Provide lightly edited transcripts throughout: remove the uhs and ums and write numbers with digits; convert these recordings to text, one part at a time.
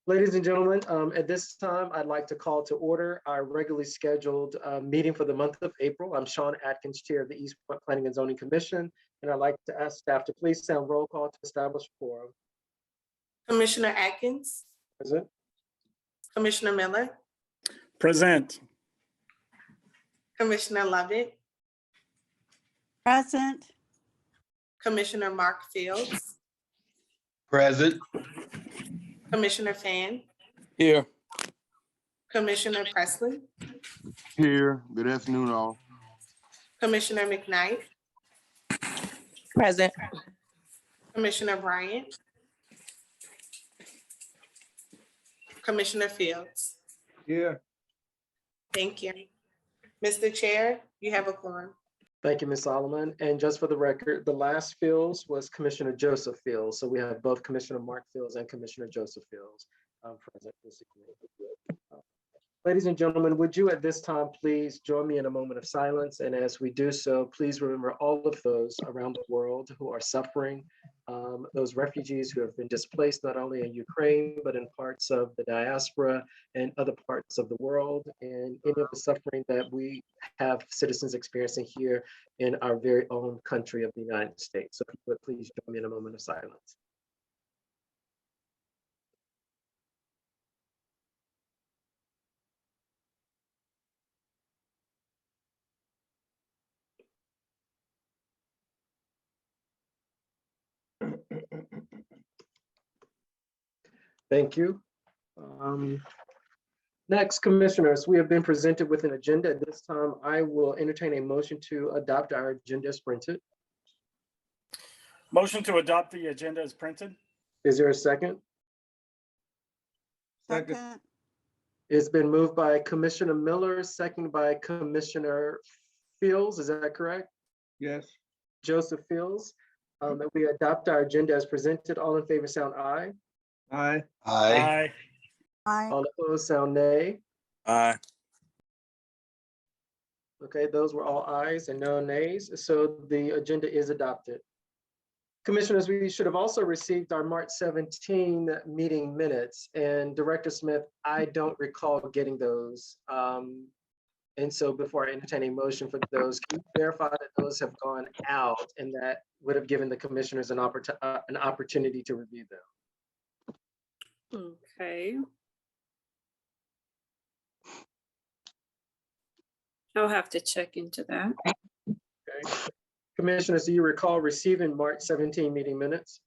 Ladies and gentlemen, at this time, I'd like to call to order our regularly scheduled meeting for the month of April. I'm Sean Atkins, Chair of the East Point Planning and Zoning Commission, and I'd like to ask staff to please sound roll call to establish quorum. Commissioner Atkins. Present. Commissioner Miller. Present. Commissioner Lovett. Present. Commissioner Mark Fields. Present. Commissioner Fan. Here. Commissioner Presley. Here. Good afternoon, all. Commissioner McKnight. Present. Commissioner Bryant. Commissioner Fields. Here. Thank you. Mr. Chair, you have a quorum. Thank you, Ms. Solomon. And just for the record, the last Fields was Commissioner Joseph Fields. So we have both Commissioner Mark Fields and Commissioner Joseph Fields present. Ladies and gentlemen, would you at this time please join me in a moment of silence? And as we do so, please remember all of those around the world who are suffering, those refugees who have been displaced not only in Ukraine, but in parts of the diaspora and other parts of the world, and any of the suffering that we have citizens experiencing here in our very own country of the United States. So if you would please join me in a moment of silence. Thank you. Next, commissioners, we have been presented with an agenda. At this time, I will entertain a motion to adopt our agenda as printed. Motion to adopt the agenda as printed. Is there a second? Second. It's been moved by Commissioner Miller, seconded by Commissioner Fields. Is that correct? Yes. Joseph Fields. That we adopt our agenda as presented. All in favor sound aye. Aye. Aye. Aye. All opposed sound nay. Aye. Okay, those were all ayes and no nays. So the agenda is adopted. Commissioners, we should have also received our March 17 meeting minutes, and Director Smith, I don't recall getting those. And so before I entertain a motion for those, can you verify that those have gone out and that would have given the commissioners an opportunity to review them? Okay. I'll have to check into that. Okay. Commissioners, do you recall receiving March 17 meeting minutes?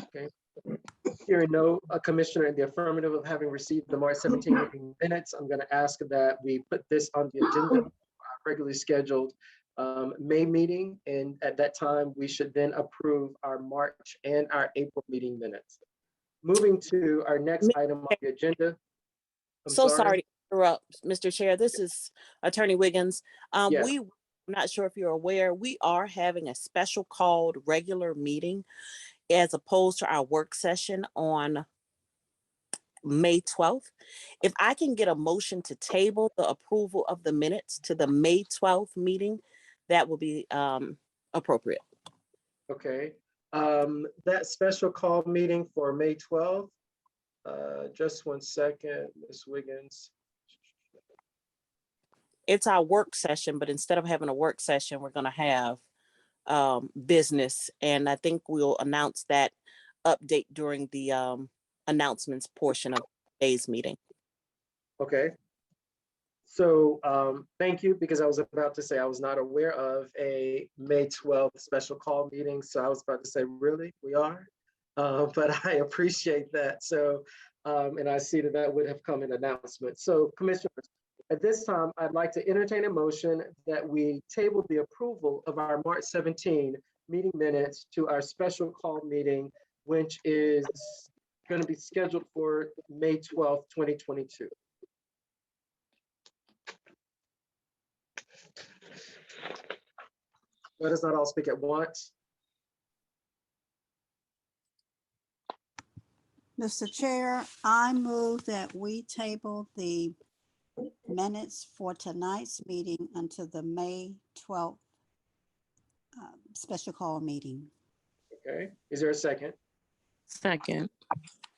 Okay. Hearing no commissioner in the affirmative of having received the March 17 meeting minutes, I'm going to ask that we put this on the agenda, our regularly scheduled May meeting, and at that time we should then approve our March and our April meeting minutes. Moving to our next item on the agenda. I'm sorry to interrupt, Mr. Chair. This is Attorney Wiggins. Yes. I'm not sure if you're aware, we are having a special called regular meeting as opposed to our work session on May 12th. If I can get a motion to table the approval of the minutes to the May 12th meeting, that will be appropriate. Okay. That special call meeting for May 12th, just one second, Ms. Wiggins. It's our work session, but instead of having a work session, we're going to have business. And I think we'll announce that update during the announcements portion of today's meeting. Okay. So thank you, because I was about to say I was not aware of a May 12th special call meeting. So I was about to say, really, we are? But I appreciate that. So, and I see that that would have come in announcement. So commissioners, at this time, I'd like to entertain a motion that we table the approval of our March 17 meeting minutes to our special call meeting, which is going to be scheduled for May 12th, 2022. Let us not all speak at once. Mr. Chair, I move that we table the minutes for tonight's meeting until the May 12th special call meeting. Okay, is there a second? Second.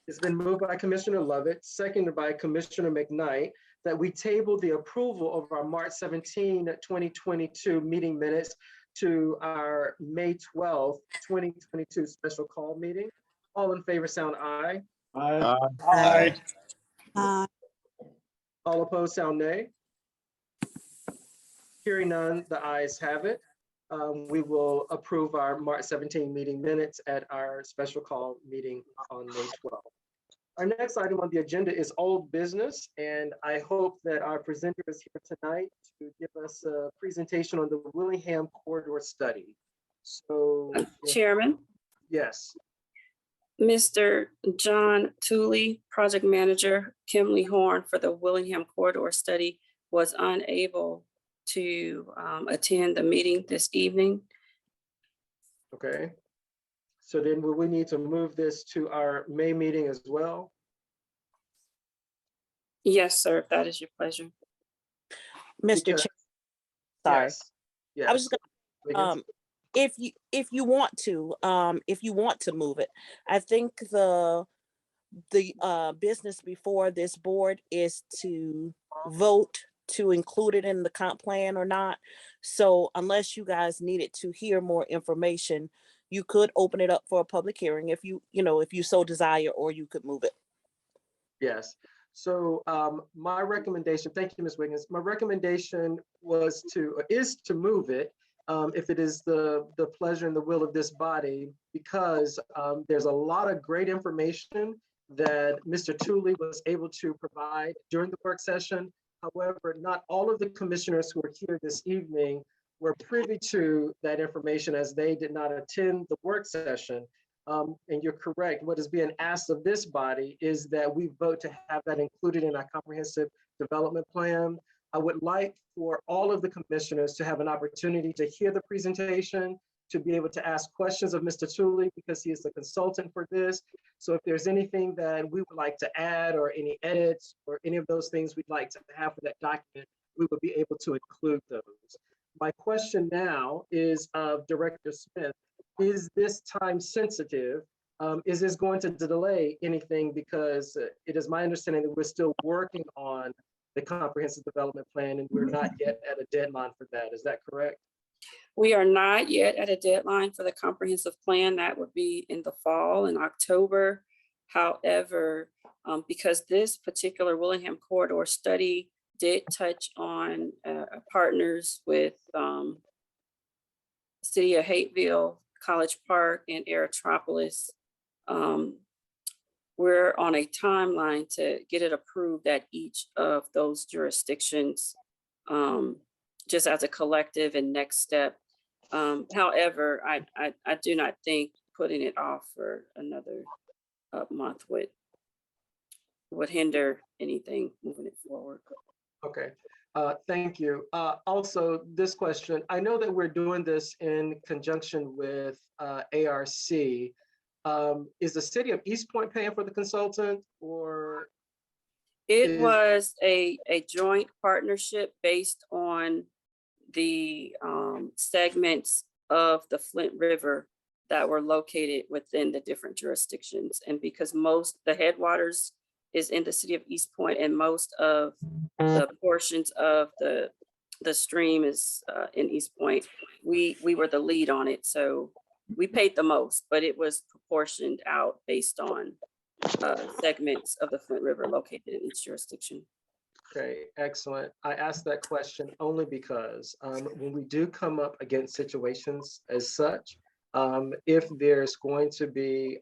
It's been moved by Commissioner Lovett, seconded by Commissioner McKnight, that we table the approval of our March 17, 2022 meeting minutes to our May 12th, 2022 special call meeting. All in favor, sound aye. Aye. Aye. All opposed, sound nay. Hearing none, the ayes have it. We will approve our March 17 meeting minutes at our special call meeting on May 12th. Our next item on the agenda is old business, and I hope that our presenter is here tonight to give us a presentation on the Willingham Corridor Study. So, Chairman, yes, Mr. John Tooley, Project Manager, Kimley Horn for the Willingham Corridor Study was unable to attend the meeting this evening. okay. So then will we need to move this to our May meeting as well? Yes, sir, if that is your pleasure. Mr. Because- Chair, sorry. Yes. I was just Wiggins? if you want to move it, I think the business before this board is to vote to include it in the comp plan or not. So unless you guys needed to hear more information, you could open it up for a public hearing if you so desire, or you could move it. Yes. So my recommendation, thank you, Ms. Wiggins. My recommendation is to move it if it is the pleasure and the will of this body, because there's a lot of great information that Mr. Tooley was able to provide during the work session. However, not all of the commissioners who are here this evening were privy to that information, as they did not attend the work session. And you're correct. What is being asked of this body is that we vote to have that included in our comprehensive development plan. I would like for all of the commissioners to have an opportunity to hear the presentation, to be able to ask questions of Mr. Tooley, because he is the consultant for this. So if there's anything that we would like to add, or any edits, or any of those things we'd like to have for that document, we would be able to include those. My question now is of Director Smith. Is this time sensitive? Is this going to delay anything? Because it is my understanding that we're still working on the comprehensive development plan, and we're not yet at a deadline for that. Is that correct? We are not yet at a deadline for the comprehensive plan. That would be in the fall, in October. However, because this particular Willingham Corridor Study did touch on partners with City of Hateville, College Park, and Aerotropolis, we're on a timeline to get it approved at each of those jurisdictions, just as a collective and next step. However, I do not think putting it off for another month would hinder anything moving it forward. Okay, thank you. Also, this question, I know that we're doing this in conjunction with ARC. Is the city of East Point paying for the consultant, or? It was a joint partnership based on the segments of the Flint River that were located within the different jurisdictions. And because the headwaters is in the city of East Point, and most of the portions of the stream is in East Point, we were the lead on it. So we paid the most, but it was proportioned out based on segments of the Flint River located in each jurisdiction. Okay, excellent. I asked that question only because when we do come up against situations as such, if there's going to be,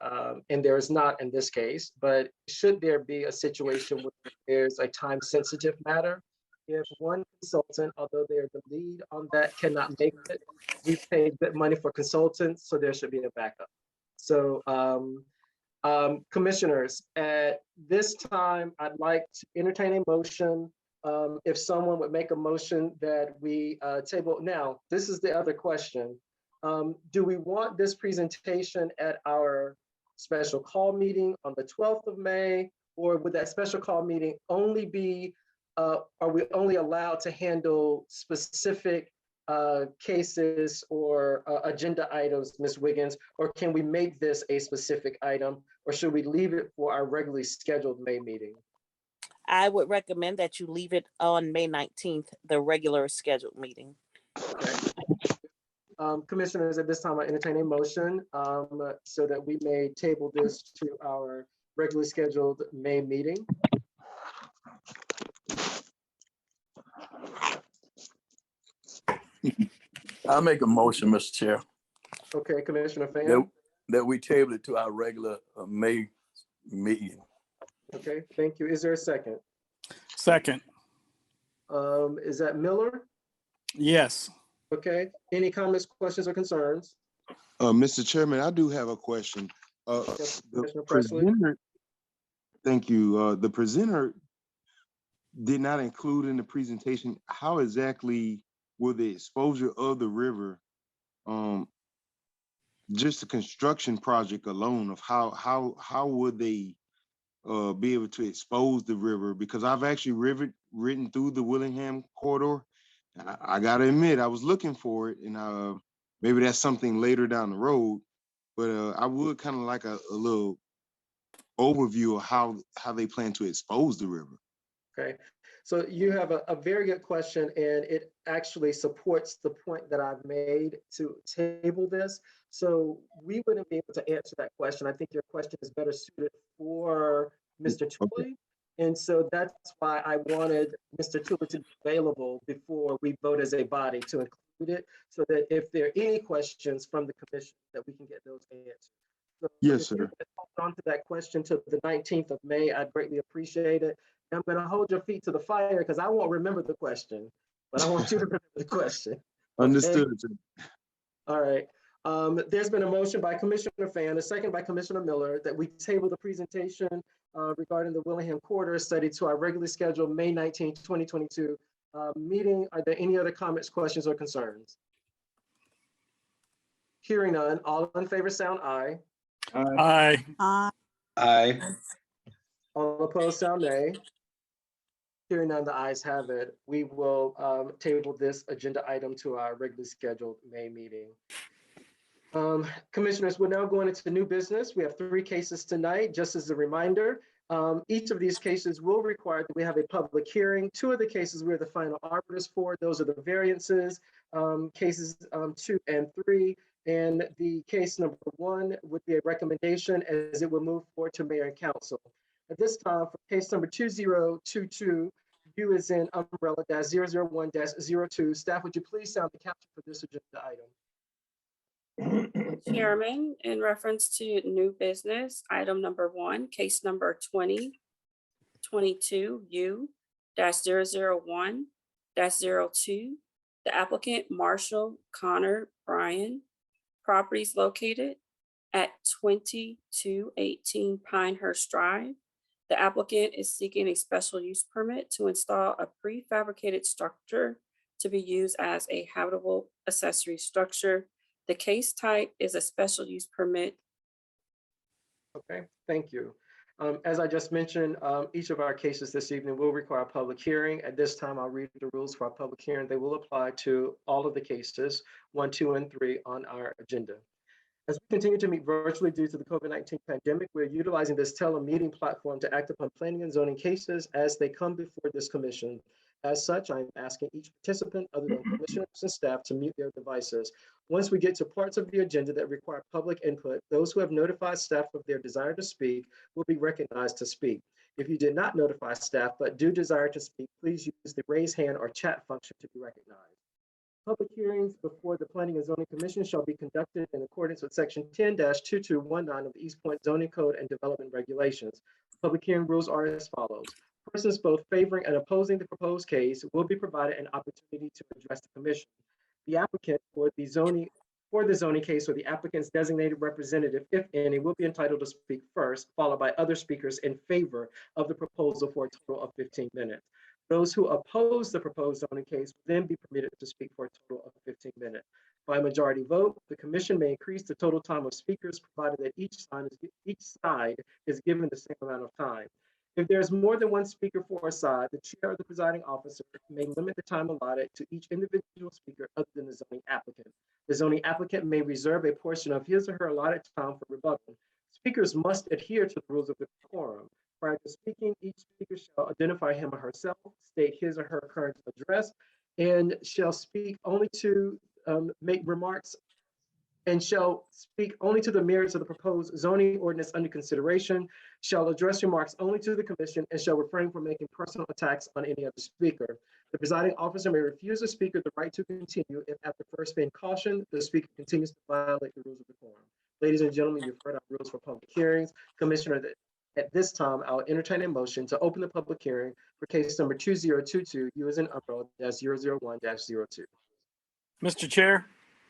and there is not in this case, but should there be a situation where there's a time-sensitive matter, if one consultant, although they're the lead on that, cannot make it, we pay good money for consultants, so there should be a backup. So commissioners, at this time, I'd like to entertain a motion. If someone would make a motion that we table. Now, this is the other question. Do we want this presentation at our special call meeting on the 12th of May, or would that special call meeting only be, are we only allowed to handle specific cases or agenda items, Ms. Wiggins, or can we make this a specific item, or should we leave it for our regularly scheduled May meeting? I would recommend that you leave it on May 19th, the regular scheduled meeting. Okay. Commissioners, at this time, I entertain a motion so that we may table this to our regularly scheduled May meeting. I'll make a motion, Mr. Chair, Okay, Commissioner Fan. that we table it to our regular May meeting. Okay, thank you. Is there a second? Second. Is that Miller? Yes. Okay, any comments, questions, or concerns? Mr. Chairman, I do have a question. Yes, The Commissioner Presley. presenter, thank you. The presenter did not include in the presentation, how exactly will the exposure of the river, just the construction project alone of how would they be able to expose the river? Because I've actually ridden through the Willingham corridor. I gotta admit, I was looking for it, and maybe that's something later down the road. But I would kind of like a little overview of how they plan to expose the river. Okay, so you have a very good question, and it actually supports the point that I've made to table this. So we wouldn't be able to answer that question. I think your question is better suited for Mr. Tooley. And so that's why I wanted Mr. Tooley to be available before we vote as a body to include it, so that if there are any questions from the commission, that we can get those answered. So Yes, if you sir. could hold on to that question to the 19th of May, I'd greatly appreciate it. I'm going to hold your feet to the fire because I won't remember the question, but I want you to remember the question. Okay? Understood. Sir. All right. There's been a motion by Commissioner Fan, a second by Commissioner Miller, that we table the presentation regarding the Willingham Corridor study to our regularly scheduled May 19, 2022 meeting. Are there any other comments, questions, or concerns? Hearing none, all in favor sound aye. Aye. Aye. All opposed sound nay. Hearing none, the ayes have it. We will table this agenda item to our regularly scheduled May meeting. Commissioners, we're now going into the new business. We have 3 cases tonight. Just as a reminder, each of these cases will require that we have a public hearing. 2 of the cases we're the final arbiters for. Those are the variances, cases 2 and 3. And the case number 1 would be a recommendation, as it will move forward to mayor and council. At this time, for case number 2022, U is in umbrella -001-02. Staff, would you please sound the caption for this agenda item? Chairman, in reference to new business, item number 1, case number 2022 U-001-02. The applicant Marshall Connor Bryan, properties located at 2218 Pinehurst Drive. The applicant is seeking a special use permit to install a prefabricated structure to be used as a habitable accessory structure. The case type is a special use permit. Okay, thank you. As I just mentioned, each of our cases this evening will require a public hearing. At this time, I'll read the rules for our public hearing. They will apply to all of the cases, 1, 2, and 3 on our agenda. As we continue to meet virtually due to the COVID-19 pandemic, we're utilizing this telemeeting platform to act upon planning and zoning cases as they come before this commission. As such, I'm asking each participant, other than commissioners and staff, to mute their devices. Once we get to parts of the agenda that require public input, those who have notified staff of their desire to speak will be recognized to speak. If you did not notify staff but do desire to speak, please use the raise hand or chat function to be recognized. Public hearings before the Planning and Zoning Commission shall be conducted in accordance with Section 10-2219 of the East Point Zoning Code and Development Regulations. Public hearing rules are as follows. Persons both favoring and opposing the proposed case will be provided an opportunity to address the commission. The applicant for the zoning case or the applicant's designated representative, if any, will be entitled to speak first, followed by other speakers in favor of the proposal for a total of 15 minutes. Those who oppose the proposed zoning case will then be permitted to speak for a total of 15 minutes. By majority vote, the commission may increase the total time of speakers, provided that each side is given the same amount of time. If there's more than one speaker for a side, the chair or the presiding officer may limit the time allotted to each individual speaker other than the zoning applicant. The zoning applicant may reserve a portion of his or her allotted time for rebuttal. Speakers must adhere to the rules of the quorum. Prior to speaking, each speaker shall identify him or herself, state his or her current address, and shall speak only to make remarks and shall speak only to the merits of the proposed zoning ordinance under consideration, shall address remarks only to the commission, and shall refrain from making personal attacks on any other speaker. The presiding officer may refuse a speaker the right to continue if after first being cautioned, the speaker continues to violate the rules of the quorum. Ladies and gentlemen, you've heard our rules for public hearings. Commissioner, at this time, I'll entertain a motion to open the public hearing for case number 2022, U as in umbrella, -001-02. Mr. Chair,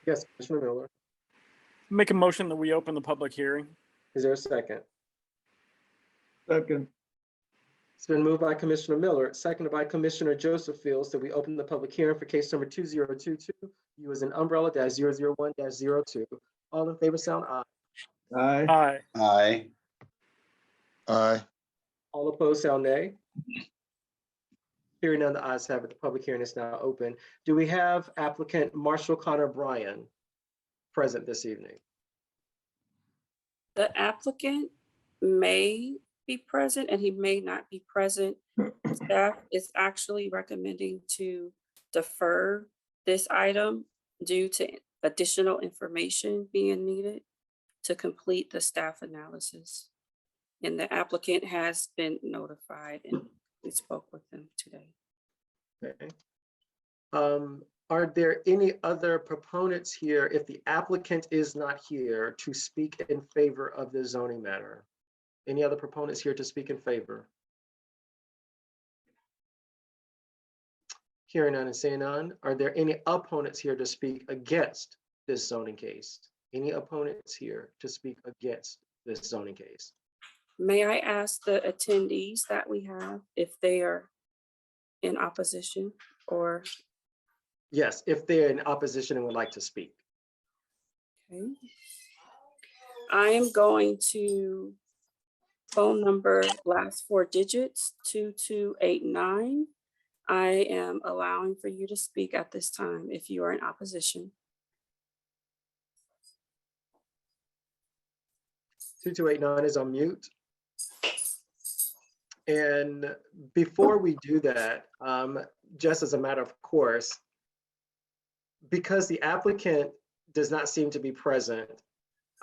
Yes, Commissioner Miller. make a motion that we open the public hearing. Is there a second? Second. It's been moved by Commissioner Miller, seconded by Commissioner Joseph Fields, that we open the public hearing for case number 2022, U as in umbrella, -001-02. All in favor, sound aye. Aye. Aye. Aye. Aye. All opposed, sound nay. Hearing none, the ayes have it. The public hearing is now open. Do we have applicant Marshall Connor Bryan present this evening? The applicant may be present and he may not be present. Staff is actually recommending to defer this item due to additional information being needed to complete the staff analysis. And the applicant has been notified and we spoke with them today. Okay. Are there any other proponents here, if the applicant is not here, to speak in favor of the zoning matter? Any other proponents here to speak in favor? Hearing none and seeing none, are there any opponents here to speak against this zoning case? Any opponents here to speak against this zoning case? May I ask the attendees that we have if they are in opposition or, Yes, if they're in opposition and would like to speak. okay. I am going to phone number last four digits, 2289. I am allowing for you to speak at this time if you are in opposition. 2289 is on mute. And before we do that, just as a matter of course, because the applicant does not seem to be present,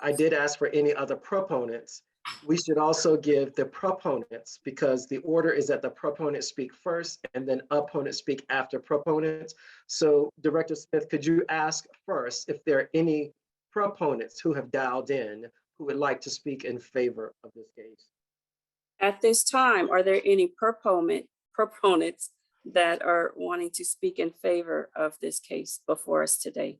I did ask for any other proponents. We should also give the proponents, because the order is that the proponents speak first and then opponents speak after proponents. So Director Smith, could you ask first if there are any proponents who have dialed in who would like to speak in favor of this case? At this time, are there any proponents that are wanting to speak in favor of this case before us today?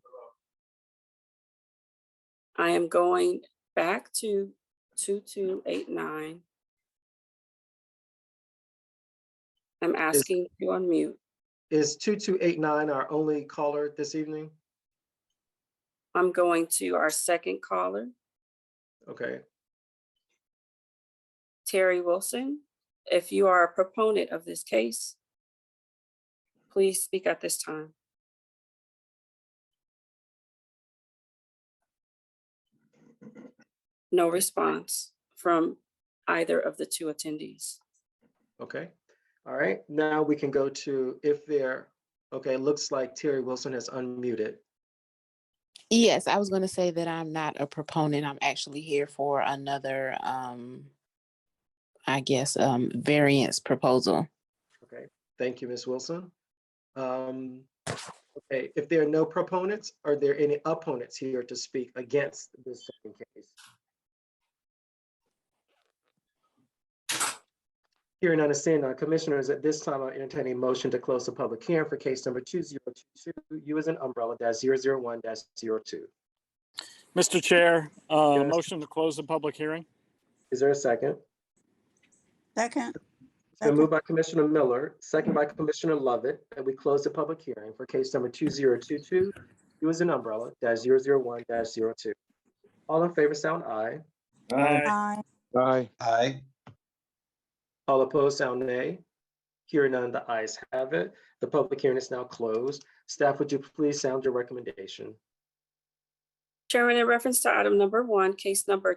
I am going back to 2289. I'm asking you to unmute. Is 2289 our only caller this evening? I'm going to our second caller, Okay. Terry Wilson. If you are a proponent of this case, please speak at this time. No response from either of the two attendees. Okay. All right. Now we can go to if there, okay, it looks like Terry Wilson has unmuted. Yes, I was going to say that I'm not a proponent. I'm actually here for another, I guess, variance proposal. Okay. Thank you, Ms. Wilson. Okay. If there are no proponents, are there any opponents here to speak against this zoning case? Hearing and understanding, commissioners, at this time, I entertain a motion to close the public hearing for case number 2022, U as in umbrella, -001-02. Mr. Chair, Yes. motion to close the public hearing. Is there a second? Second, It's been moved by Commissioner Miller, second by Commissioner Lovett, that we close the public hearing for case number 2022, U as in umbrella, -001-02. All in favor, sound aye. Aye. aye. Aye. Aye. All opposed, sound nay. Hearing none, the ayes have it. The public hearing is now closed. Staff, would you please sound your recommendation? Chairman, in reference to item number 1, case number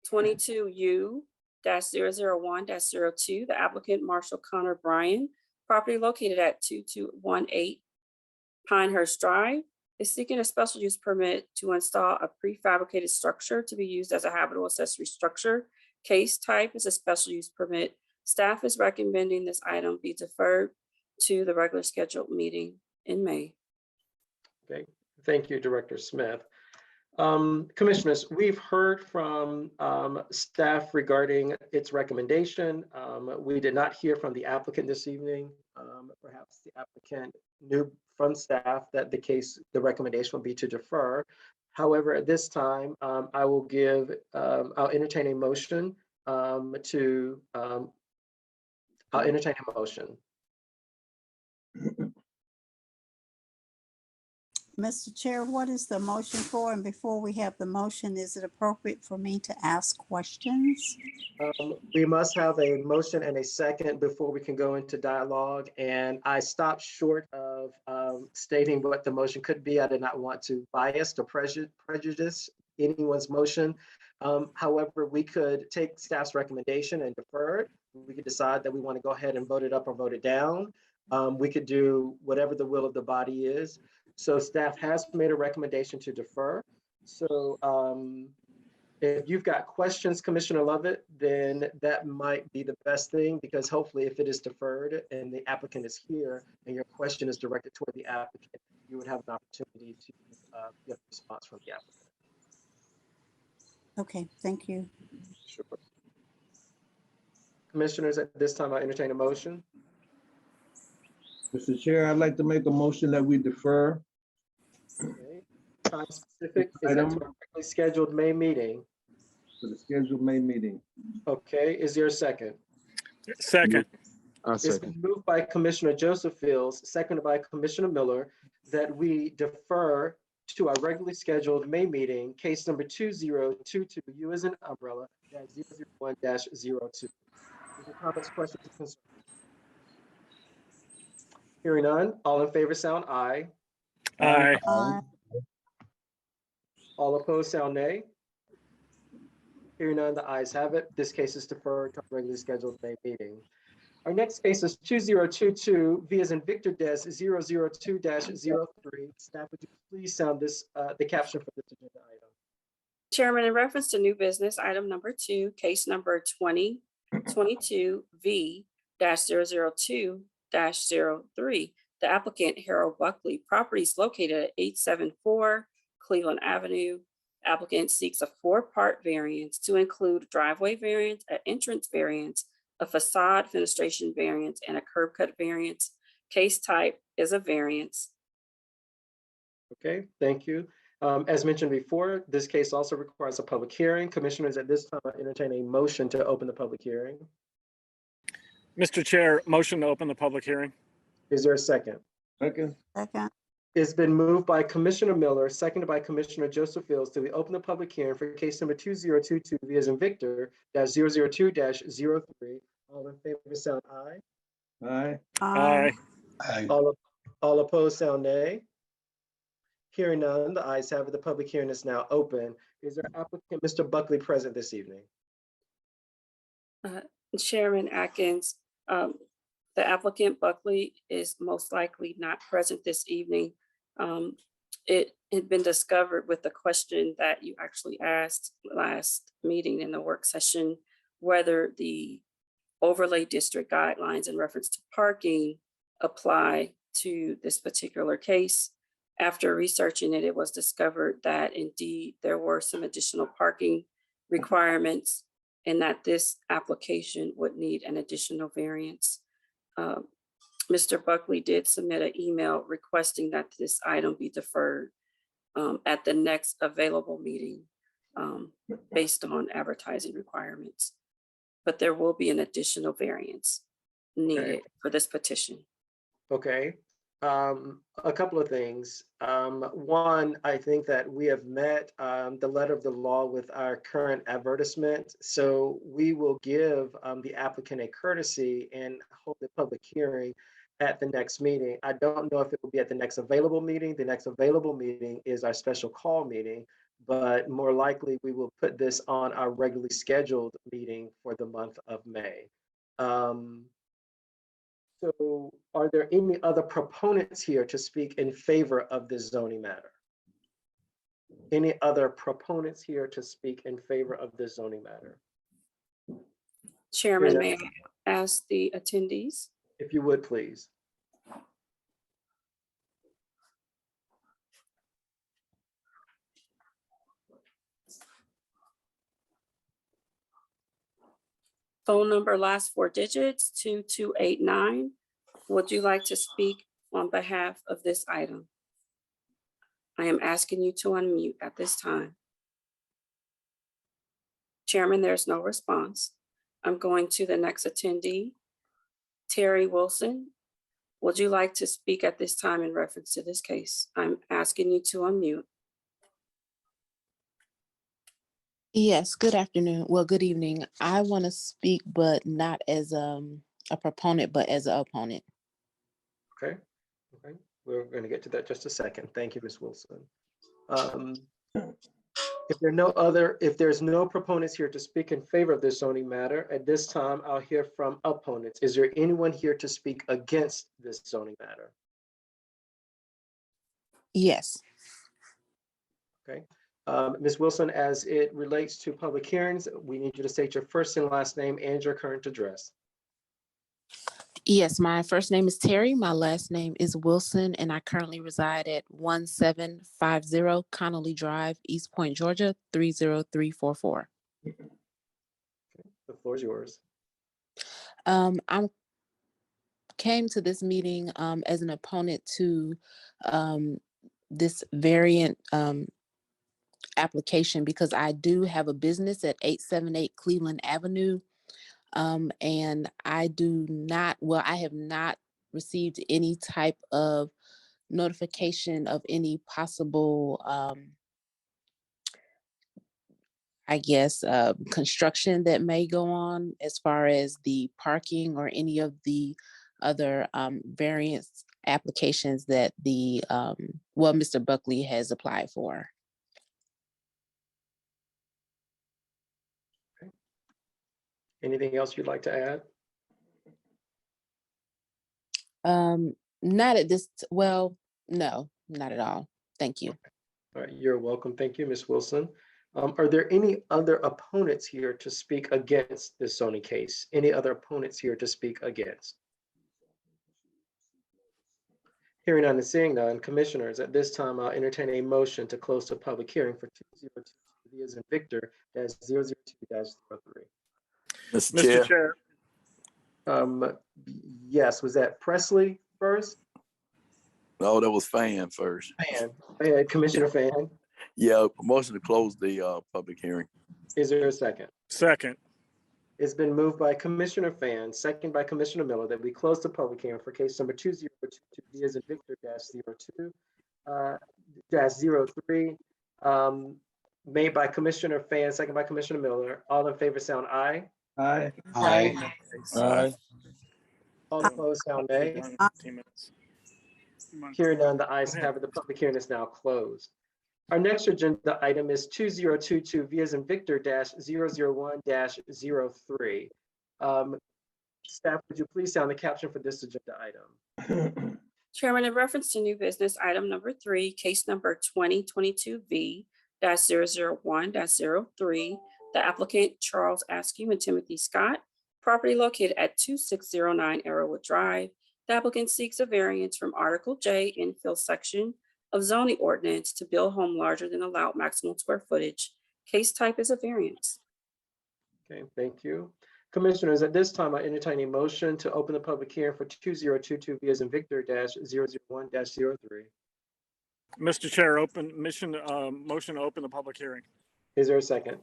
2022U-001-02, the applicant Marshall Connor Bryan, property located at 2218 Pinehurst Drive, is seeking a special use permit to install a prefabricated structure to be used as a habitable accessory structure. Case type is a special use permit. Staff is recommending this item be deferred to the regular scheduled meeting in May. Okay, thank you, Director Smith. Commissioners, we've heard from staff regarding its recommendation. We did not hear from the applicant this evening. Perhaps the applicant knew from staff that the recommendation will be to defer. However, at this time, I'll entertain a motion I'll entertain a motion. Mr. Chair, what is the motion for? And before we have the motion, is it appropriate for me to ask questions? We must have a motion and a second before we can go into dialogue. And I stopped short of stating what the motion could be. I did not want to bias or prejudice anyone's motion. However, we could take staff's recommendation and defer it. We could decide that we want to go ahead and vote it up or vote it down. We could do whatever the will of the body is. So staff has made a recommendation to defer. So if you've got questions, Commissioner Lovett, then that might be the best thing, because hopefully if it is deferred and the applicant is here and your question is directed toward the applicant, you would have an opportunity to get a response from the applicant. Okay, thank you. Sure. Commissioners, at this time, I entertain a motion. Mr. Chair, I'd like to make a motion that we defer. Okay. Time specific is Item. to a regularly scheduled May meeting. For the scheduled May meeting. Okay, is there a second? Second. It's been moved by Commissioner Joseph Fields, seconded by Commissioner Miller, that we defer to our regularly scheduled May meeting, case number 2022, U as in umbrella, -001-02. Any comments, questions, or concerns? Hearing none, all in favor sound aye. Aye. All opposed sound nay. Hearing none, the ayes have it. This case is deferred to our regularly scheduled May meeting. Our next case is 2022 V as in Victor Des 002-03. Staff, would you please sound this the caption for this agenda item? Chairman, in reference to new business, item number 2, case number 2022 V-002-03, the applicant Harold Buckley, properties located at 874 Cleveland Avenue. Applicant seeks a 4-part variance to include driveway variance, an entrance variance, a facade fenestration variance, and a curb cut variance. Case type is a variance. Okay, thank you. As mentioned before, this case also requires a public hearing. Commissioners, at this time, I entertain a motion to open the public hearing. Mr. Chair, motion to open the public hearing. Is there a second? Second. Second. It's been moved by Commissioner Miller, seconded by Commissioner Joseph Fields, to open the public hearing for case number 2022 V as in Victor -002-03. All in favor sound aye. Aye. Aye. All opposed sound nay. Hearing none, the ayes have it. The public hearing is now open. Is there applicant Mr. Buckley present this evening? Chairman Atkins, the applicant Buckley is most likely not present this evening. It had been discovered with the question that you actually asked last meeting in the work session, whether the overlay district guidelines in reference to parking apply to this particular case. After researching it, it was discovered that indeed there were some additional parking requirements and that this application would need an additional variance. Mr. Buckley did submit an email requesting that this item be deferred at the next available meeting based on advertising requirements. But there will be an additional variance needed for this petition. Okay. A couple of things. One, I think that we have met the letter of the law with our current advertisement. So we will give the applicant a courtesy and hold a public hearing at the next meeting. I don't know if it will be at the next available meeting. The next available meeting is our special call meeting, but more likely we will put this on our regularly scheduled meeting for the month of May. So are there any other proponents here to speak in favor of this zoning matter? Any other proponents here to speak in favor of this zoning matter? Chairman, Hearing may I ask the attendees? If you would, please. Phone number last four digits, 2289. Would you like to speak on behalf of this item? I am asking you to unmute at this time. Chairman, there's no response. I'm going to the next attendee. Terry Wilson, would you like to speak at this time in reference to this case? I'm asking you to unmute. Yes, good afternoon. Well, good evening. I want to speak, but not as a proponent, but as an opponent. Okay. Okay. We're going to get to that just a second. Thank you, Ms. Wilson. If there's no proponents here to speak in favor of this zoning matter, at this time, I'll hear from opponents. Is there anyone here to speak against this zoning matter? Yes. Okay. Ms. Wilson, as it relates to public hearings, we need you to state your first and last name and your current address. Yes, my first name is Terry. My last name is Wilson, and I currently reside at 1750 Connolly Drive, East Point, Georgia, 30344. Okay. The floor is yours. I came to this meeting as an opponent to this variant application because I do have a business at 878 Cleveland Avenue. And I have not received any type of notification of any possible, construction that may go on as far as the parking or any of the other variance applications that Mr. Buckley has applied for. Anything else you'd like to add? Not at this, no, not at all. Thank you. All right, you're welcome. Thank you, Ms. Wilson. Are there any other opponents here to speak against this zoning case? Any other opponents here to speak against? Hearing none and seeing none, commissioners, at this time, I'll entertain a motion to close the public hearing for 2022 V as in Victor -002-03. Mr. Mr. Chair, Chair, Yes, was that Presley first? no, that was Fan first. Fan. Go ahead, Commissioner Fan. Yeah, motion to close the public hearing. Is there a second? second. It's been moved by Commissioner Fan, second by Commissioner Miller, that we close the public hearing for case number 2022 V as in Victor -02-03. Made by Commissioner Fan, second by Commissioner Miller. All in favor sound aye. Aye. Aye. Aye. All opposed sound nay. 15 minutes. Hearing none, the ayes have it. The public hearing is now closed. Our next agenda item is 2022 V as in Victor -001-03. Staff, would you please sound the caption for this agenda item? Chairman, in reference to new business item number 3, case number 2022 V-001-03, the applicant Charles Askew and Timothy Scott, property located at 2609 Arrowwood Drive. The applicant seeks a variance from Article J infill section of zoning ordinance to build home larger than allowed maximum square footage. Case type is a variance. Okay, thank you. Commissioners, at this time, I entertain a motion to open the public hearing for 2022 V as in Victor -001-03. Mr. Chair, motion to open the public hearing. Is there a second?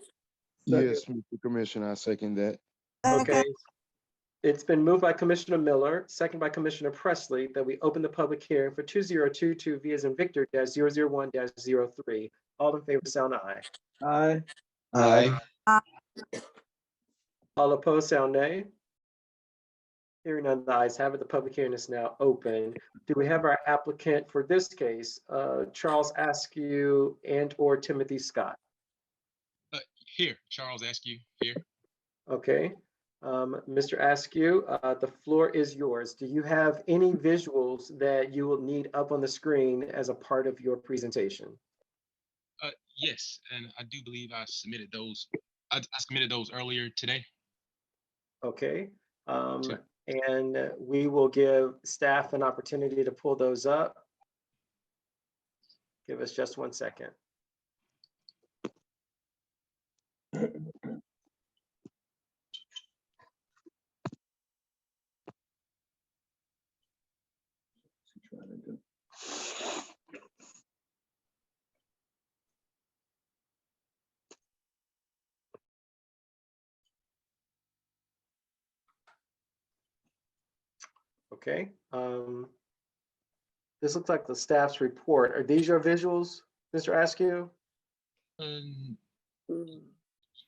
Yes, Mr. Commissioner, I second that. Okay. It's been moved by Commissioner Miller, second by Commissioner Presley, that we open the public hearing for 2022 V as in Victor -001-03. All in favor, sound aye. Aye. Aye. All opposed, sound nay. Hearing none, the ayes have it. The public hearing is now open. Do we have our applicant for this case, Charles Askew and/or Timothy Scott? Here, Charles Askew, here. Okay. Mr. Askew, the floor is yours. Do you have any visuals that you will need up on the screen as a part of your presentation? Yes, and I do believe I submitted those. I submitted those earlier today. Okay. Sure. And we will give staff an opportunity to pull those up. Give us just 1 second. Trying to do. Okay. This looks like the staff's report. Are these your visuals, Mr. Askew?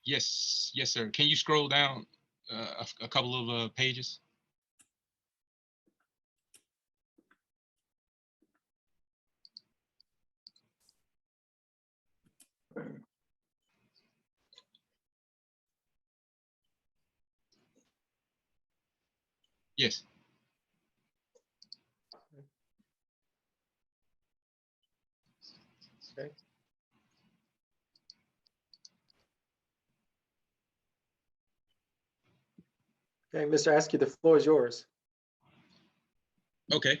Yes, yes, sir. Can you scroll down a couple of pages? Yes. Okay. Okay, Mr. Askew, the floor is yours. Okay.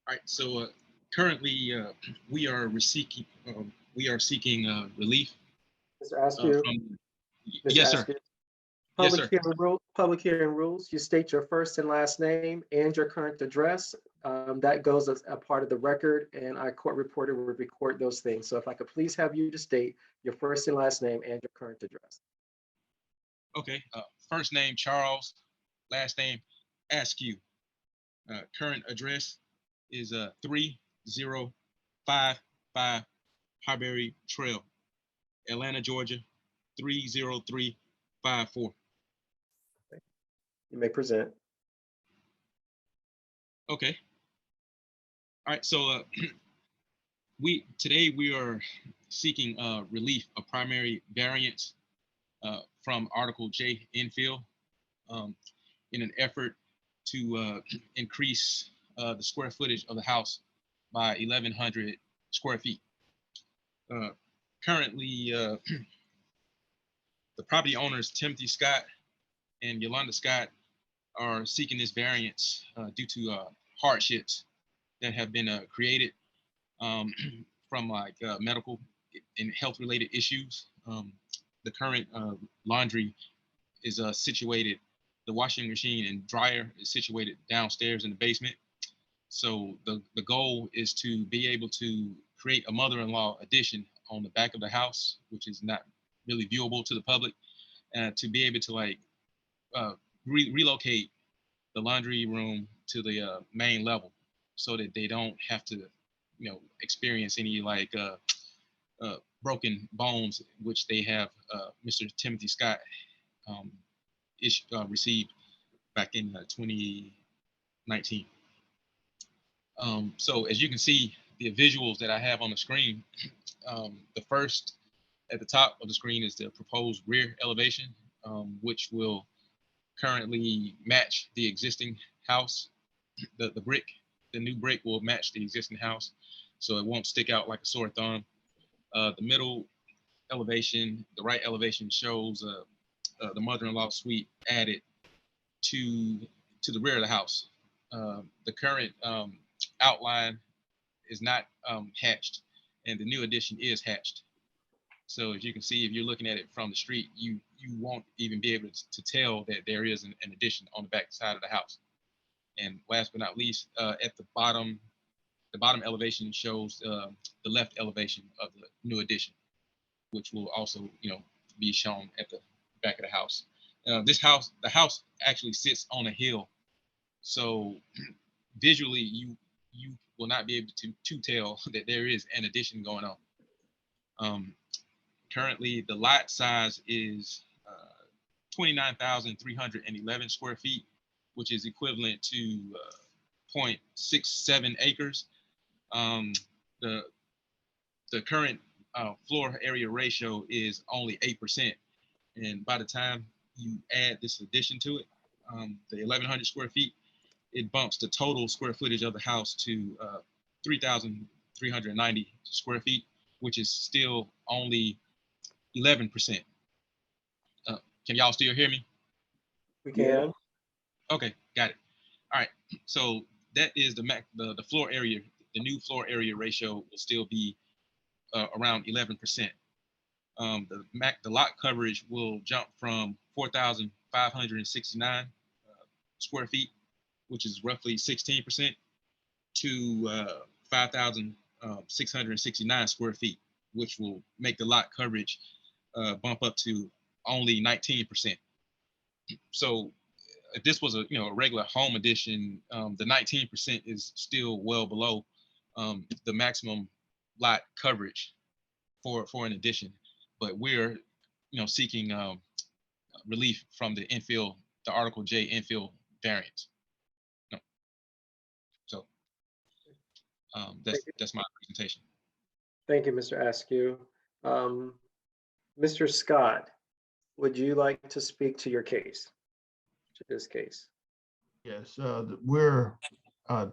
All right. So currently, we are seeking relief Mr. Askew, from. Mr. Yes, sir. Askew. Yes, sir. Public hearing rules. You state your first and last name and your current address. That goes as a part of the record, and our court reporter will record those things. So if I could please have you to state your first and last name and your current address. Okay. First name Charles, last name Askew. Current address is 3055 Highbury Trail, Atlanta, Georgia, 30354. You may present. Okay. All right. So today we are seeking relief, a primary variance from Article J infill in an effort to increase the square footage of the house by 1,100 square feet. Currently, the property owners, Timothy Scott and Yolanda Scott, are seeking this variance due to hardships that have been created from like medical and health related issues. The current laundry is situated, the washing machine and dryer is situated downstairs in the basement. So the goal is to be able to create a mother-in-law addition on the back of the house, which is not really viewable to the public, to be able to like relocate the laundry room to the main level so that they don't have to, experience any like broken bones, which they have Mr. Timothy Scott received back in 2019. So as you can see, the visuals that I have on the screen, the first at the top of the screen is the proposed rear elevation, which will currently match the existing house. The new brick will match the existing house, so it won't stick out like a sore thumb. The middle elevation, the right elevation shows the mother-in-law suite added to the rear of the house. The current outline is not hatched, and the new addition is hatched. So as you can see, if you're looking at it from the street, you won't even be able to tell that there is an addition on the back side of the house. And last but not least, at the bottom elevation shows the left elevation of the new addition, which will also, be shown at the back of the house. the house actually sits on a hill. So visually, you will not be able to tell that there is an addition going on. Currently, the lot size is 29,311 square feet, which is equivalent to 0.67 acres. The current floor area ratio is only 8%. And by the time you add this addition to it, the 1,100 square feet, it bumps the total square footage of the house to 3,390 square feet, which is still only 11%. Can y'all still hear me? We can. Okay, got it. All right, so that is the floor area. The new floor area ratio will still be around 11%. The lot coverage will jump from 4,569 square feet, which is roughly 16%, to 5,669 square feet, which will make the lot coverage bump up to only 19%. So if this was a regular home addition, the 19% is still well below the maximum lot coverage for an addition. But we're seeking relief from the Article J infill variance. So that's my presentation. Thank you, Mr. Askew. Mr. Scott, would you like to speak to your case, to this case? Yes, we're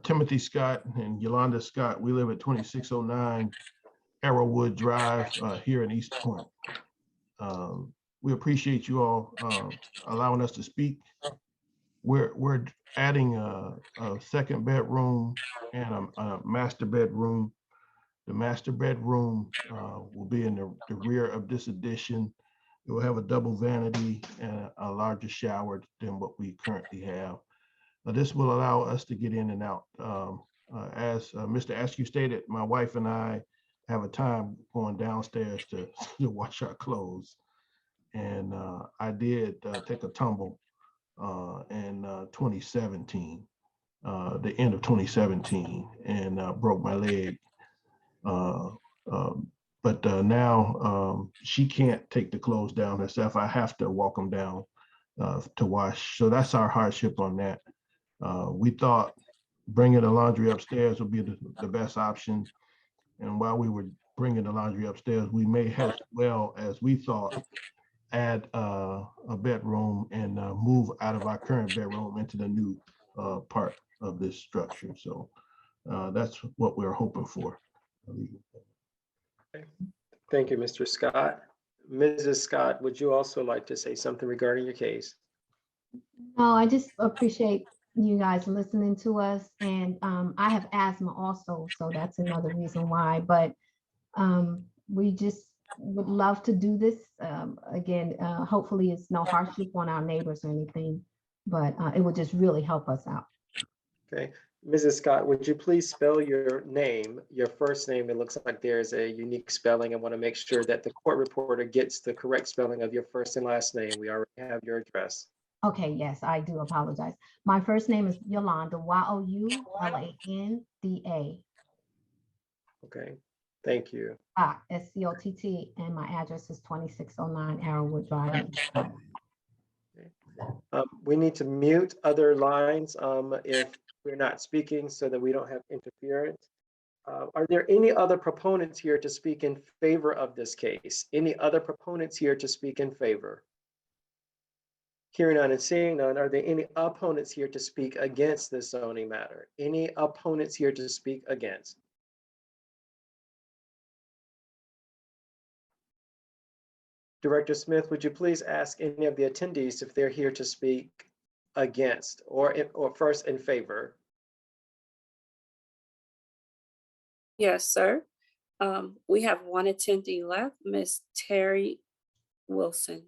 Timothy Scott and Yolanda Scott. We live at 2609 Arrowwood Drive here in East Point. We appreciate you all allowing us to speak. We're adding a second bedroom and a master bedroom. The master bedroom will be in the rear of this addition. It will have a double vanity and a larger shower than what we currently have. This will allow us to get in and out. As Mr. Askew stated, my wife and I have a time going downstairs to wash our clothes. And I did take a tumble in 2017, the end of 2017, and broke my leg. But now she can't take the clothes down herself. I have to walk them down to wash. So that's our hardship on that. We thought bringing the laundry upstairs would be the best option. And while we were bringing the laundry upstairs, we may as well, as we thought, add a bedroom and move out of our current bedroom into the new part of this structure. So that's what we're hoping for. Thank you, Mr. Scott. Mrs. Scott, would you also like to say something regarding your case? No, I just appreciate you guys listening to us. And I have asthma also, so that's another reason why. But we just would love to do this. Again, hopefully it's no hardship on our neighbors or anything, but it would just really help us out. Okay. Mrs. Scott, would you please spell your name, your first name? It looks like there's a unique spelling. I want to make sure that the court reporter gets the correct spelling of your first and last name. We already have your address. Okay, yes, I do apologize. My first name is Yolanda, Youlanda. Okay, thank you. Scott, and my address is 2609 Arrowwood Drive. We need to mute other lines if we're not speaking so that we don't have interference. Are there any other proponents here to speak in favor of this case? Any other proponents here to speak in favor? Hearing none and seeing none, are there any opponents here to speak against this zoning matter? Any opponents here to speak against? Director Smith, would you please ask any of the attendees if they're here to speak against or first in favor? Yes, sir. We have one attendee left, Ms. Terry Wilson.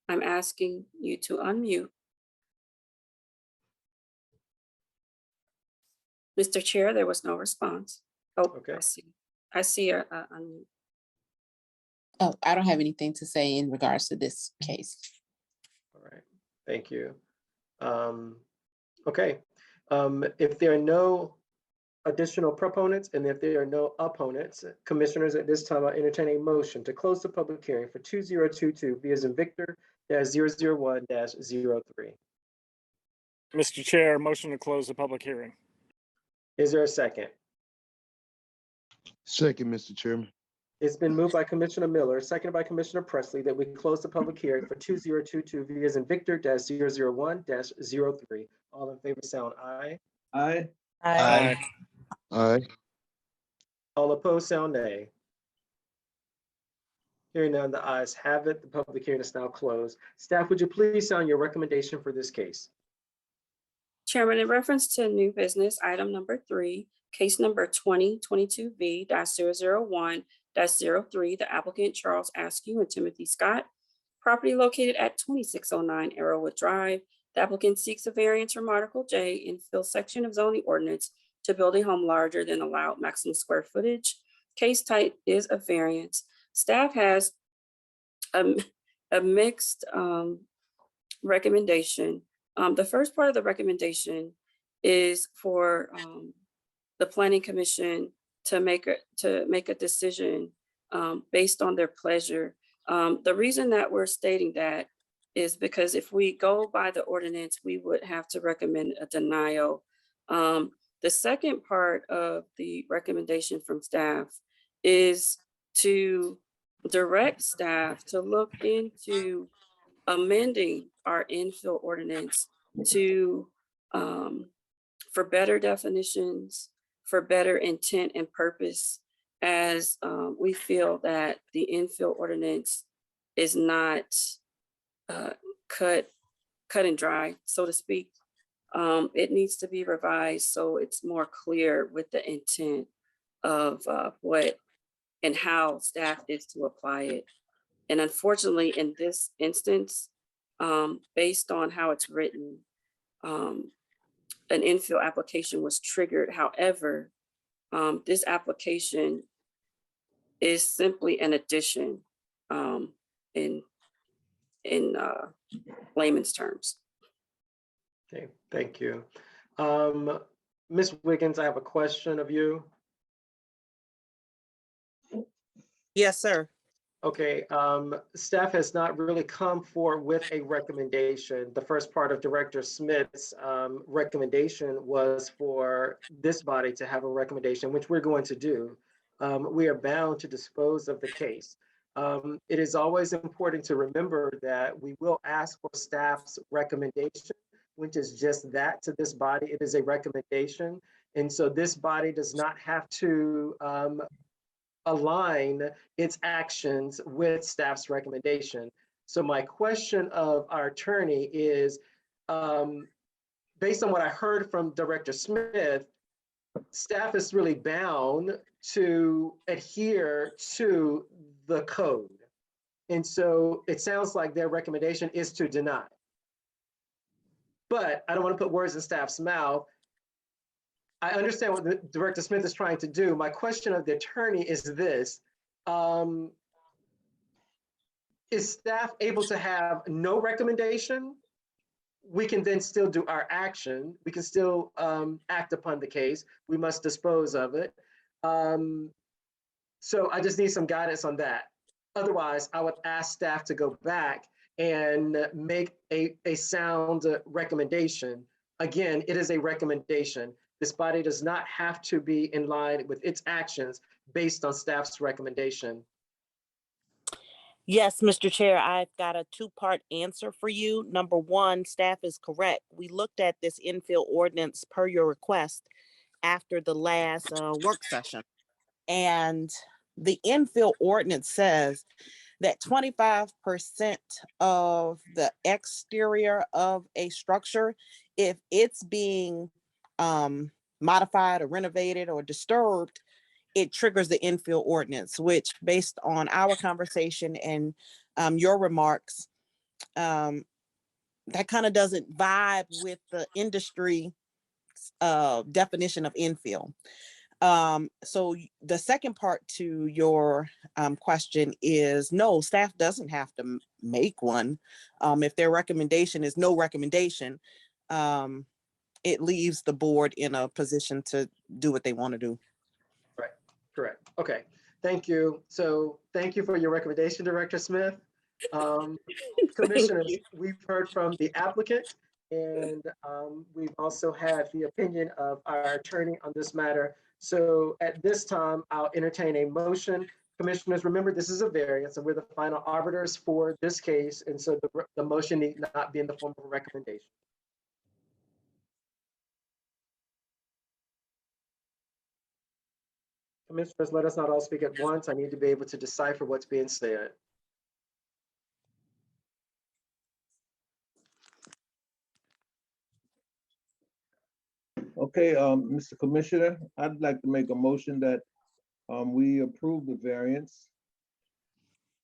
I'm asking you to unmute. Mr. Chair, there was no response. Oh, Okay. I see her unmute. Oh, I don't have anything to say in regards to this case. All right, thank you. Okay, if there are no additional proponents and if there are no opponents, commissioners, at this time, I entertain a motion to close the public hearing for 2022 V as in Victor -001-03. Mr. Chair, motion to close the public hearing. Is there a second? Second, Mr. Chairman. It's been moved by Commissioner Miller, seconded by Commissioner Presley, that we close the public hearing for 2022 V as in Victor -001-03. All in favor, sound aye. Aye. Aye. Aye. All opposed, sound nay. Hearing none, the ayes have it. The public hearing is now closed. Staff, would you please sound your recommendation for this case? Chairman, in reference to new business, item number 3, case number 2022 V-001-03, the applicant Charles Askew and Timothy Scott, property located at 2609 Arrowwood Drive. The applicant seeks a variance from Article J, infill section of zoning ordinance, to build a home larger than allowed maximum square footage. Case type is a variance. Staff has a mixed recommendation. The first part of the recommendation is for the Planning Commission to make a decision based on their pleasure. The reason that we're stating that is because if we go by the ordinance, we would have to recommend a denial. The second part of the recommendation from staff is to direct staff to look into amending our infill ordinance to for better definitions, for better intent and purpose, as we feel that the infill ordinance is not cut and dry, so to speak. It needs to be revised so it's more clear with the intent of what and how staff is to apply it. And unfortunately, in this instance, based on how it's written, an infill application was triggered. However, this application is simply an addition in layman's terms. Okay, thank you. Ms. Wiggins, I have a question of you. Yes, sir. Okay, staff has not really come forward with a recommendation. The first part of Director Smith's recommendation was for this body to have a recommendation, which we're going to do. We are bound to dispose of the case. It is always important to remember that we will ask for staff's recommendation, which is just that to this body. It is a recommendation. And so this body does not have to align its actions with staff's recommendation. So my question of our attorney is, based on what I heard from Director Smith, staff is really bound to adhere to the code. And so it sounds like their recommendation is to deny. But I don't want to put words in staff's mouth. I understand what Director Smith is trying to do. My question of the attorney is this. Is staff able to have no recommendation? We can then still do our action. We can still act upon the case. We must dispose of it. So I just need some guidance on that. Otherwise, I would ask staff to go back and make a sound recommendation. Again, it is a recommendation. This body does not have to be in line with its actions based on staff's recommendation. Yes, Mr. Chair, I've got a two-part answer for you. Number one, staff is correct. We looked at this infill ordinance per your request after the last work session. And the infill ordinance says that 25% of the exterior of a structure, if it's being modified or renovated or disturbed, it triggers the infill ordinance, which based on our conversation and your remarks, that kind of doesn't vibe with the industry definition of infill. So the second part to your question is no, staff doesn't have to make one. If their recommendation is no recommendation, it leaves the board in a position to do what they want to do. Right, correct. Okay, thank you. So thank you for your recommendation, Director Smith. Commissioners, we've heard from the applicant, and we've also had the opinion of our attorney on this matter. So at this time, I'll entertain a motion. Commissioners, remember, this is a variance, and we're the final arbiters for this case, and so the motion need not be in the form of a recommendation. Commissioners, let us not all speak at once. I need to be able to decipher what's being said. Okay, Mr. Commissioner, I'd like to make a motion that we approve the variance.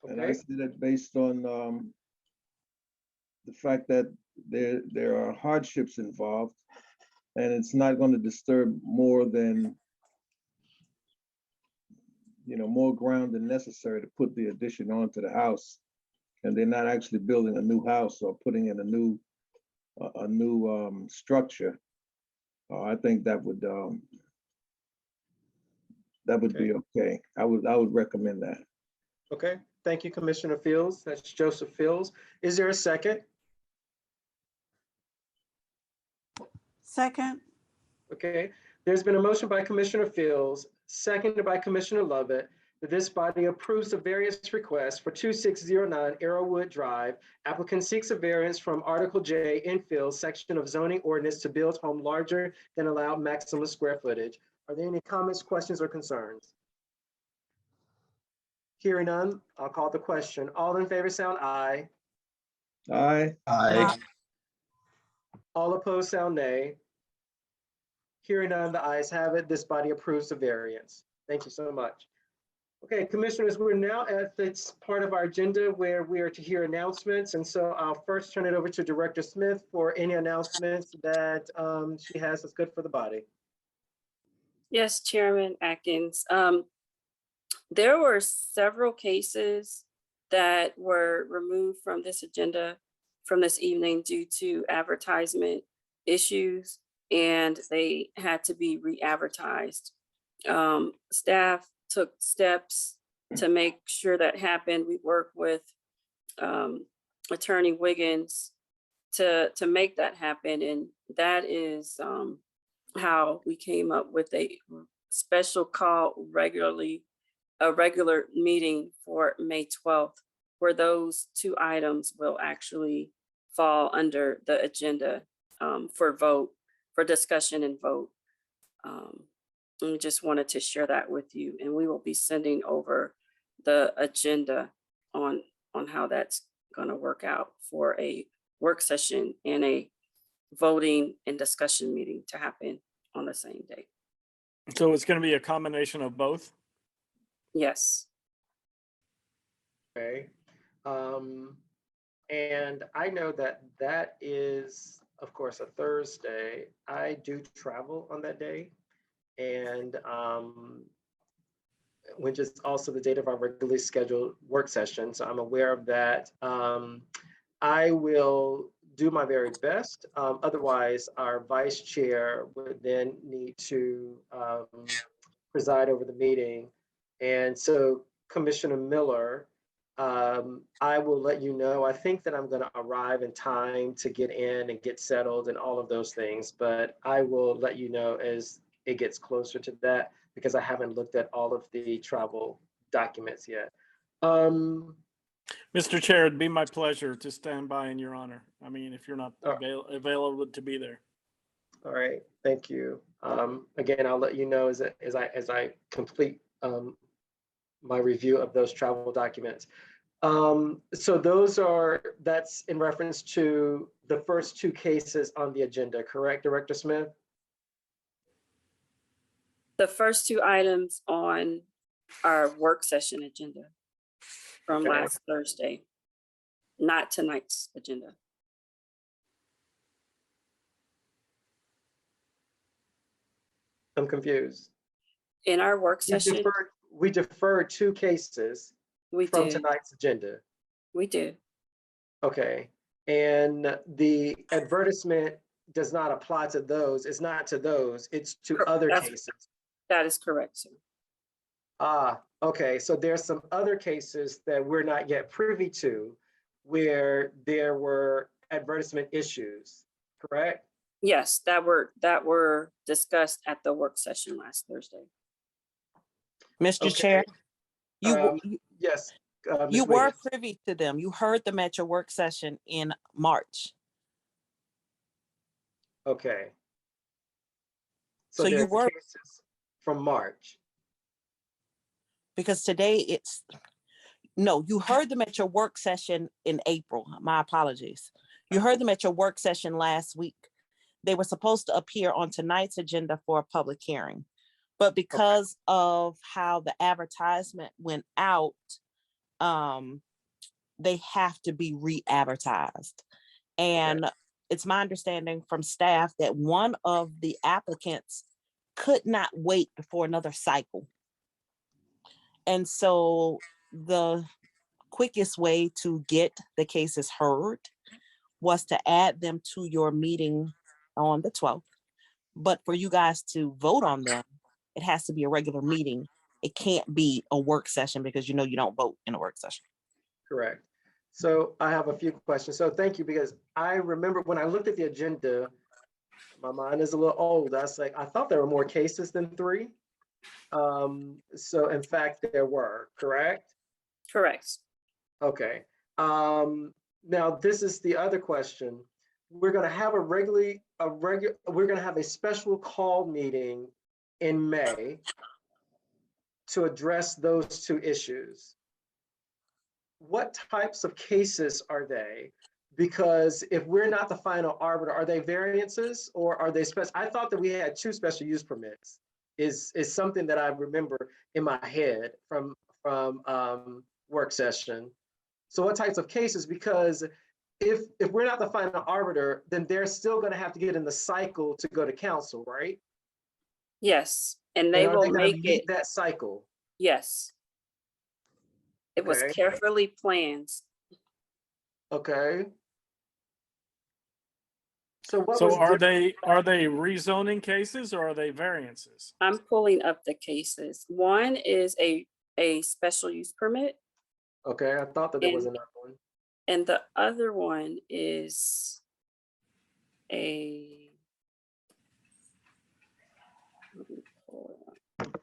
And I Okay, see that based on the fact that there are hardships involved, and it's not going to disturb more than, more ground than necessary to put the addition onto the house. And they're not actually building a new house or putting in a new structure. I think that would be okay. I would recommend that. okay. Thank you, Commissioner Fields. That's Joseph Fields. Is there a second? Second, Okay, there's been a motion by Commissioner Fields, seconded by Commissioner Lovett, that this body approves the variance request for 2609 Arrowwood Drive. Applicant seeks a variance from Article J infill section of zoning ordinance to build home larger than allowed maximum square footage. Are there any comments, questions, or concerns? Hearing none, I'll call the question. All in favor sound aye. Aye. aye. All opposed sound nay. Hearing none, the ayes have it. This body approves the variance. Thank you so much. Okay, commissioners, we're now at this part of our agenda where we are to hear announcements. And so I'll first turn it over to Director Smith for any announcements that she has that's good for the body. Yes, Chairman Atkins. There were several cases that were removed from this agenda from this evening due to advertisement issues, and they had to be re-advertised. Staff took steps to make sure that happened. We worked with Attorney Wiggins to make that happen, and that is how we came up with a special call a regular meeting for May 12th, where those two items will actually fall under the agenda for discussion and vote. We just wanted to share that with you, and we will be sending over the agenda on how that's going to work out for a work session and a voting and discussion meeting to happen on the same day. So it's going to be a combination of both? Yes. Okay. And I know that is, of course, a Thursday. I do travel on that day. And which is also the date of our regularly scheduled work session. So I'm aware of that. I will do my very best. Otherwise, our vice chair would then need to preside over the meeting. And so Commissioner Miller, I will let you know. I think that I'm going to arrive in time to get in and get settled and all of those things, but I will let you know as it gets closer to that because I haven't looked at all of the travel documents yet. Mr. Chair, it'd be my pleasure to stand by in your honor. I mean, if you're not available to be there. All right, thank you. Again, I'll let you know as I complete my review of those travel documents. So that's in reference to the first two cases on the agenda, correct, Director Smith? The first two items on our work session agenda from last Thursday, not tonight's agenda. I'm confused. In our work session, We deferred two cases we from did, tonight's agenda. we did. Okay, and the advertisement does not apply to those. It's not to those, it's to other That's- cases. That is correct, sir. Ah, okay, so there's some other cases that we're not yet privy to where there were advertisement issues, correct? Yes, that were discussed at the work session last Thursday. Mr. Okay. Chair, you, Yes. Ms. you were Wiggins. privy to them. You heard them at your work session in March. Okay. So you there's were- cases from March. Because today no, you heard them at your work session in April. My apologies. You heard them at your work session last week. They were supposed to appear on tonight's agenda for a public hearing. But because of how the advertisement went out, they have to be re-advertised. And it's my understanding from staff that one of the applicants could not wait for another cycle. And so the quickest way to get the cases heard was to add them to your meeting on the 12th. But for you guys to vote on them, it has to be a regular meeting. It can't be a work session because you know you don't vote in a work session. Correct. So I have a few questions. So thank you, because I remember when I looked at the agenda, my mind is a little old. I was like, I thought there were more cases than 3. So in fact, there were, correct? Correct. Okay. Now this is the other question. We're gonna have we're gonna have a special call meeting in May to address those 2 issues. What types of cases are they? Because if we're not the final arbiter, are they variances or are they special? I thought that we had 2 special use permits is something that I remember in my head from work session. So what types of cases? Because if we're not the final arbiter, then they're still gonna have to get in the cycle to go to council, right? Yes, and they And are will gonna make meet it, that cycle? yes. It was Okay. carefully planned. Okay. So what So was are different? they rezoning cases or are they variances? I'm pulling up the cases. One is a special use permit, Okay, I thought that there was And- another one. and the other one is a. Let me pull it up.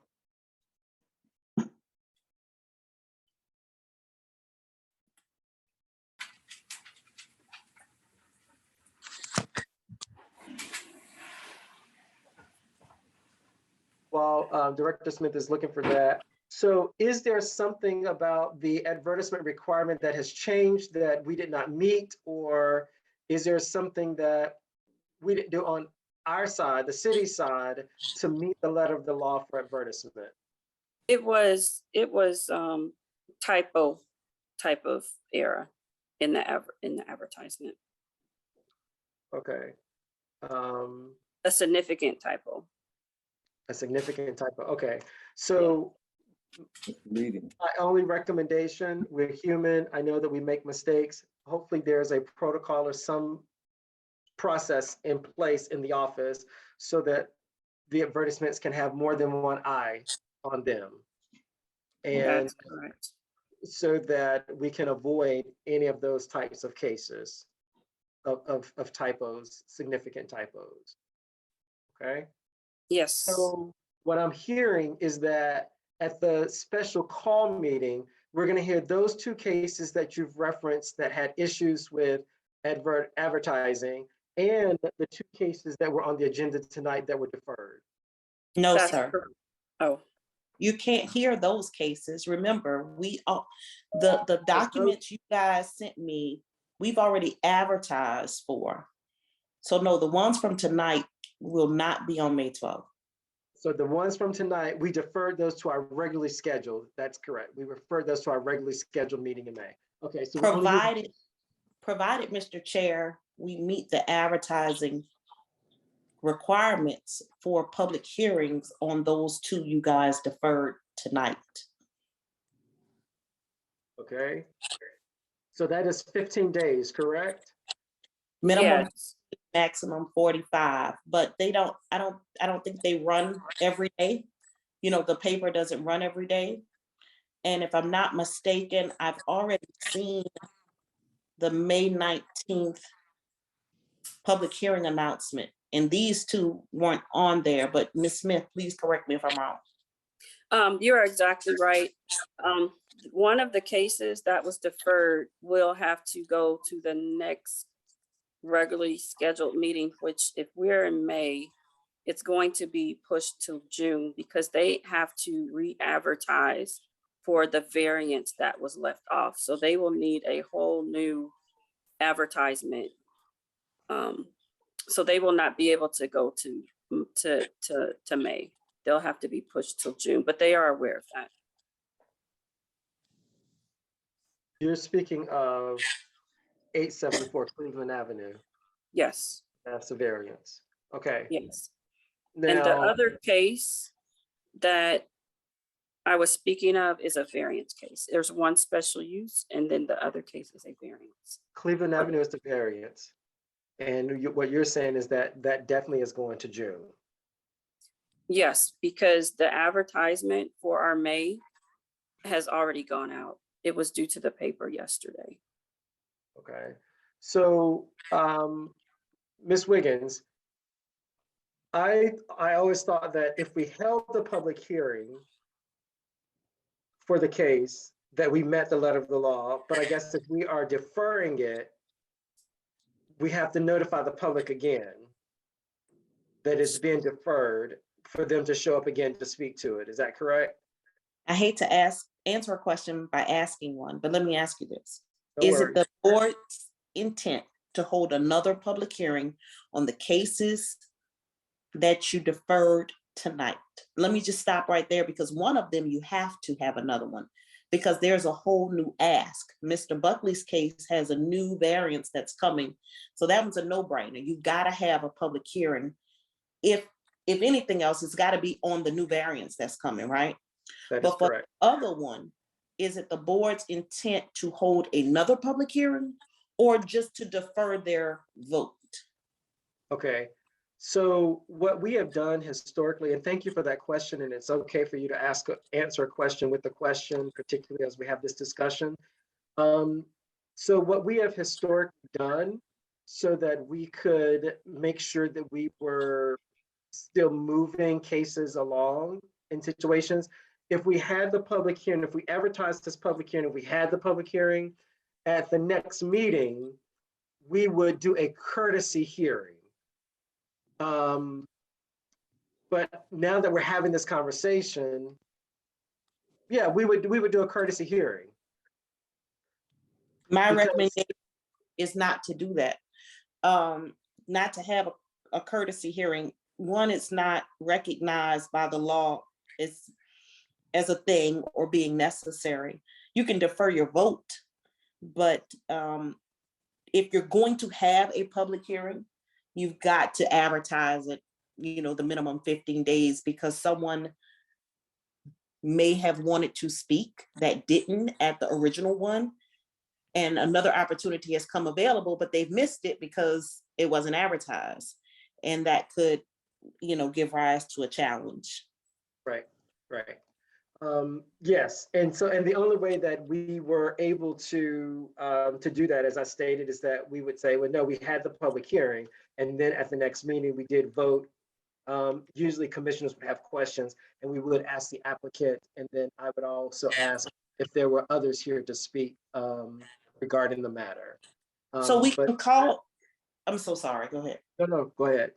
While Director Smith is looking for that. So is there something about the advertisement requirement that has changed that we did not meet? Or is there something that we didn't do on our side, the city side, to meet the letter of the law for advertisement? It was type of error in the advertisement, Okay. a significant typo. A significant typo. Okay. So Reading. my only recommendation, we're human. I know that we make mistakes. Hopefully there's a protocol or some process in place in the office so that the advertisements can have more than one eye on them. And That's correct. so that we can avoid any of those types of cases of typos, significant typos. Okay. Yes. So what I'm hearing is that at the special call meeting, we're going to hear those 2 cases that you've referenced that had issues with advertising and the 2 cases that were on the agenda tonight that were deferred. No, That's sir. correct. Oh, You can't hear those cases. Remember, the documents you guys sent me, we've already advertised for. So no, the ones from tonight will not be on May 12th. So the ones from tonight, we deferred those to our regularly scheduled. That's correct. We referred those to our regularly scheduled meeting in May. Okay, so we're only Provided, Mr. Chair, we meet the advertising requirements for public hearings on those two you guys deferred tonight. Okay. So that is 15 days, correct? Minimum, Yes. maximum 45, but I don't think they run every day. You know, the paper doesn't run every day. And if I'm not mistaken, I've already seen the May 19th public hearing announcement, and these two weren't on there, but Ms. Smith, please correct me if I'm wrong. You're exactly right. One of the cases that was deferred will have to go to the next regularly scheduled meeting, which if we're in May, it's going to be pushed to June because they have to re-advertise for the variance that was left off. So they will need a whole new advertisement. So they will not be able to go to May. They'll have to be pushed till June, but they are aware of that. You're speaking of 874 Cleveland Avenue. Yes, That's a variance. Okay. yes. And the Now, other case that I was speaking of is a variance case. There's one special use and then the other case is a variance. Cleveland Avenue is the variance. And what you're saying is that that definitely is going to June. Yes, because the advertisement for our May has already gone out. It was due to the paper yesterday. Okay. So, Ms. Wiggins, I always thought that if we held the public hearing for the case, that we met the letter of the law, but I guess if we are deferring it, we have to notify the public again that it's being deferred for them to show up again to speak to it. Is that correct? I hate to answer a question by asking one, but let me ask you this. No Is it worries. the board's intent to hold another public hearing on the cases that you deferred tonight? Let me just stop right there because one of them you have to have another one because there's a whole new ask. Mr. Buckley's case has a new variance that's coming. So that one's a no-brainer. You gotta have a public hearing. If anything else, it's gotta be on the new variance that's coming, right? That is But for correct. the other one, is it the board's intent to hold another public hearing or just to defer their vote? Okay. So what we have done historically, and thank you for that question, and it's okay for you to answer a question with the question, particularly as we have this discussion. So what we have historically done so that we could make sure that we were still moving cases along in situations, if we had the public hearing, if we advertised this public hearing, if we had the public hearing, at the next meeting, we would do a courtesy hearing. But now that we're having this conversation, yeah, we would do a courtesy hearing. My Because- recommendation is not to do that. Not to have a courtesy hearing. One, it's not recognized by the law as a thing or being necessary. You can defer your vote, but if you're going to have a public hearing, you've got to advertise it, the minimum 15 days because someone may have wanted to speak that didn't at the original one. And another opportunity has come available, but they've missed it because it wasn't advertised. And that could, give rise to a challenge. Right. Yes, and the only way that we were able to do that, as I stated, is that we would say, well, no, we had the public hearing, and then at the next meeting we did vote. Usually commissioners would have questions, and we would ask the applicant, and then I would also ask if there were others here to speak regarding the matter. So we can call. I'm so sorry. Go ahead. No, go ahead.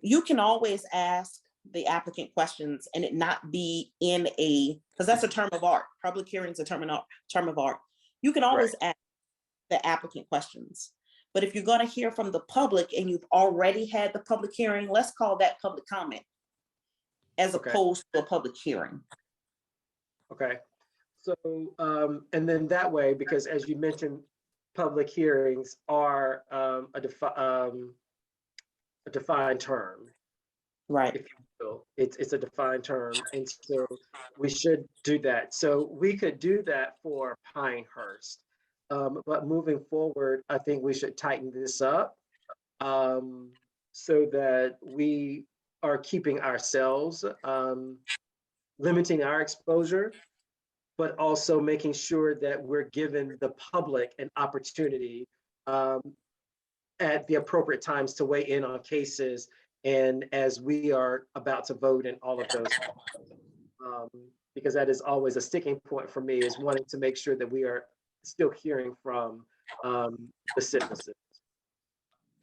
You can always ask the applicant questions and it not be in because that's a term of art. Public hearings a term of art. You can always ask the applicant questions. But if you're going to hear from the public and you've already had the public hearing, let's call that public comment as opposed to a public hearing. Okay. So, and then that way, because as you mentioned, public hearings are a defined term, Right. if you will. It's a defined term, and so we should do that. So we could do that for Pinehurst. But moving forward, I think we should tighten this up so that we are keeping ourselves, limiting our exposure, but also making sure that we're giving the public an opportunity at the appropriate times to weigh in on cases, and as we are about to vote in all of those. Because that is always a sticking point for me, is wanting to make sure that we are still hearing from the citizens.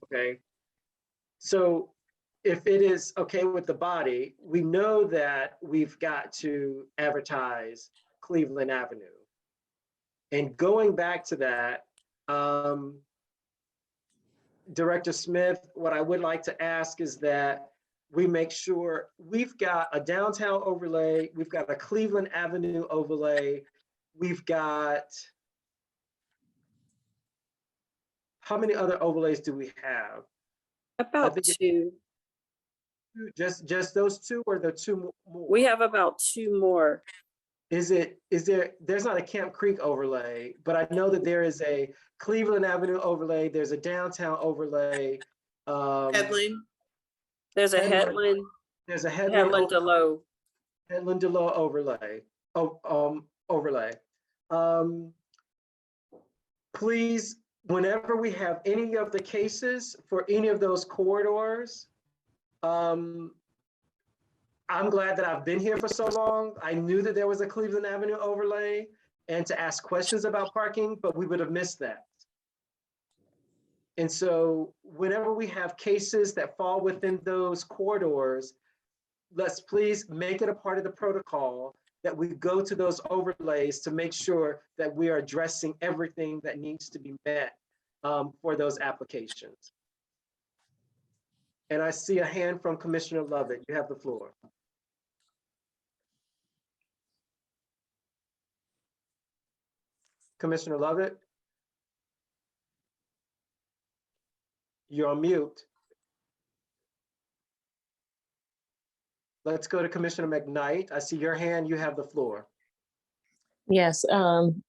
Okay. So if it is okay with the body, we know that we've got to advertise Cleveland Avenue. And going back to that, Director Smith, what I would like to ask is that we make sure we've got a downtown overlay, we've got a Cleveland Avenue overlay, we've got, how many other overlays do we have? About two. Just those two, or the two more? We have about two more. There's not a Camp Creek overlay, but I know that there is a Cleveland Avenue overlay, there's a downtown overlay. Headland. There's a Headland. There's a Headland Delow. Headland Delow overlay. Overlay. Please, whenever we have any of the cases for any of those corridors, I'm glad that I've been here for so long. I knew that there was a Cleveland Avenue overlay and to ask questions about parking, but we would have missed that. And so whenever we have cases that fall within those corridors, let's please make it a part of the protocol that we go to those overlays to make sure that we are addressing everything that needs to be met for those applications. And I see a hand from Commissioner Lovett. You have the floor. Commissioner Lovett? You're on mute. Let's go to Commissioner McKnight. I see your hand. You have the floor. Yes,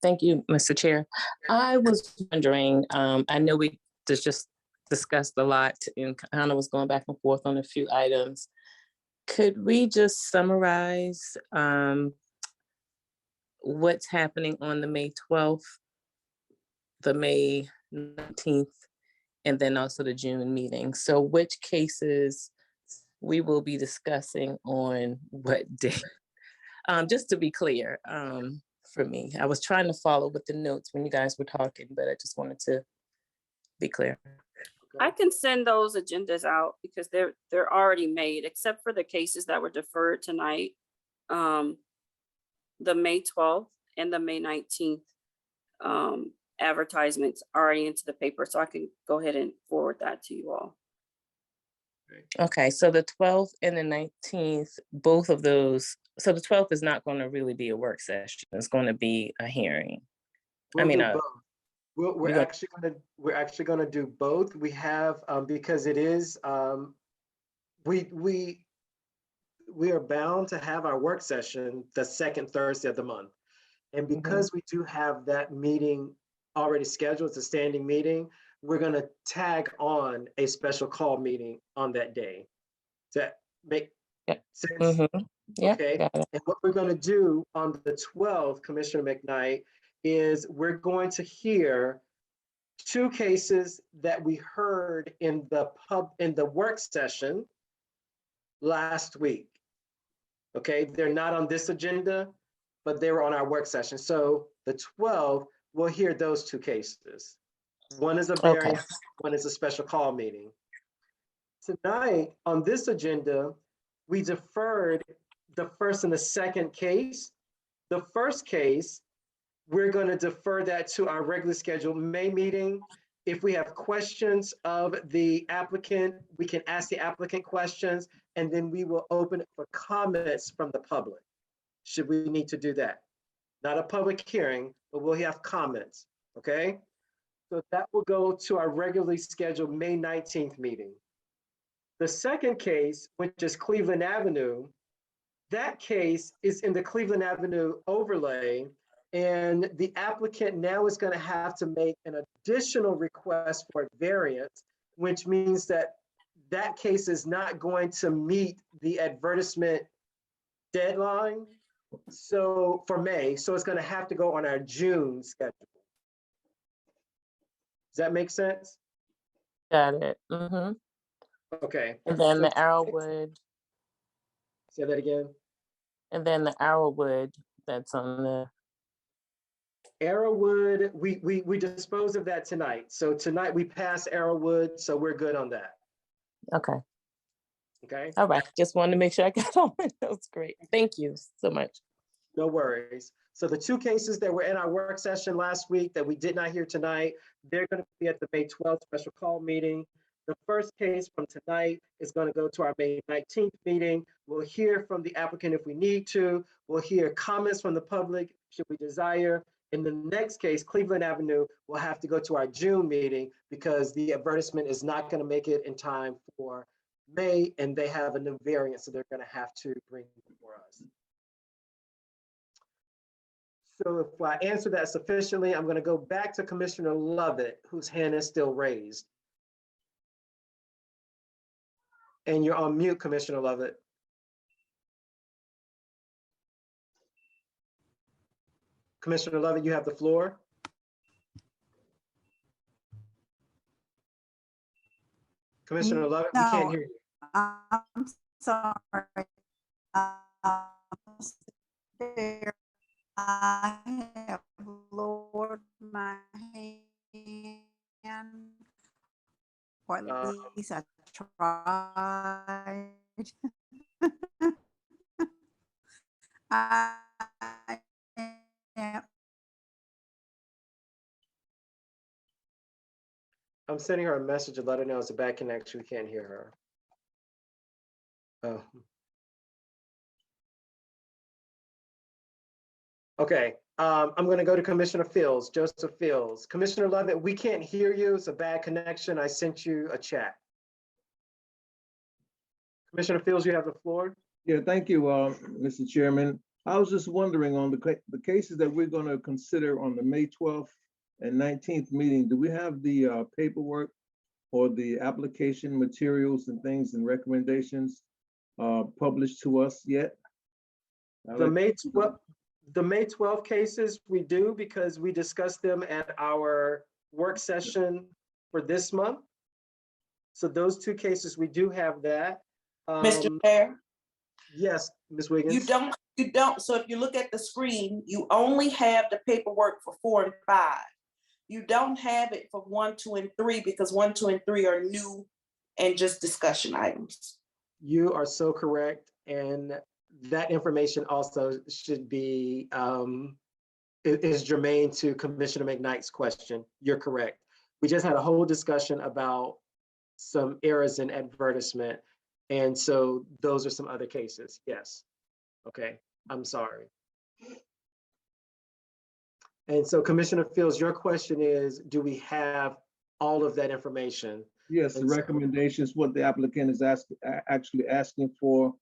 thank you, Mr. Chair. I was wondering, I know we just discussed a lot and kind of was going back and forth on a few items. Could we just summarize what's happening on the May 12th, the May 19th, and then also the June meeting? So which cases we will be discussing on what day? Just to be clear, for me, I was trying to follow with the notes when you guys were talking, but I just wanted to be clear. I can send those agendas out because they're already made, except for the cases that were deferred tonight. The May 12th and the May 19th advertisements already into the paper, so I can go ahead and forward that to you all. Okay, so the 12th and the 19th, both of those. So the 12th is not going to really be a work session. It's going to be a hearing. We're actually going to do both. We have because it is we are bound to have our work session the second Thursday of the month, and because we do have that meeting already scheduled, it's a standing meeting. We're going to tag on a special call meeting on that day. Does that make sense? Okay. And what we're going to do on the 12th, Commissioner McKnight, is we're going to hear two cases that we heard in the work session last week. Okay, they're not on this agenda, but they were on our work session. So the 12th, we'll hear those two cases. One is a variance, one is a special call meeting. Tonight on this agenda, we deferred the first and the second case. The first case, we're going to defer that to our regularly scheduled May meeting. If we have questions of the applicant, we can ask the applicant questions, and then we will open it for comments from the public, should we need to do that. Not a public hearing, but we'll have comments, okay? So that will go to our regularly scheduled May 19th meeting. The second case, which is Cleveland Avenue, that case is in the Cleveland Avenue overlay, and the applicant now is going to have to make an additional request for a variance, which means that that case is not going to meet the advertisement deadline. So for May, so it's going to have to go on our June schedule. Does that make sense? Got it. Mm-hmm. Okay. And then So the Arrowwood, say that again. and then the Arrowwood that's on the, Arrowwood, we dispose of that tonight. So tonight we pass Arrowwood, so we're good on that. okay. Okay, All right. Just wanted to make sure I got all my notes great. Thank you so much. no worries. So the two cases that were in our work session last week that we did not hear tonight, they're going to be at the May 12th special call meeting. The first case from tonight is going to go to our May 19th meeting. We'll hear from the applicant if we need to. We'll hear comments from the public should we desire. In the next case, Cleveland Avenue, will have to go to our June meeting because the advertisement is not going to make it in time for May, and they have a new variant, so they're going to have to bring it before us. So if I answer that sufficiently, I'm going to go back to Commissioner Lovett, whose hand is still raised. And you're on mute, Commissioner Lovett. Commissioner Lovett, you have the floor. Commissioner Lovett, we can't hear you. I'm sorry. I have lowered my hand, or at least I tried. I am. I'm sending her a message to let her know it's a bad connection. We can't hear her. Oh. Okay, I'm going to go to Commissioner Fields, Joseph Fields. Commissioner Lovett, we can't hear you. It's a bad connection. I sent you a chat. Commissioner Fields, you have the floor. Yeah, thank you, Mr. Chairman. I was just wondering on the cases that we're going to consider on the May 12th and 19th meeting, do we have the paperwork or the application materials and things and recommendations published to us yet? The May 12th cases we do because we discussed them at our work session for this month. So those two cases, we do have that. Mr. Chair, Yes, Ms. Wiggins. you don't, so if you look at the screen, you only have the paperwork for 4 and 5. You don't have it for 1, 2, and 3 because 1, 2, and 3 are new and just discussion items. You are so correct. And that information also should be, is germane to Commissioner McKnight's question. You're correct. We just had a whole discussion about some errors in advertisement. And so those are some other cases. Yes. Okay, I'm sorry. And so Commissioner Fields, your question is, do we have all of that information? Yes, the recommendations, what the applicant is actually asking for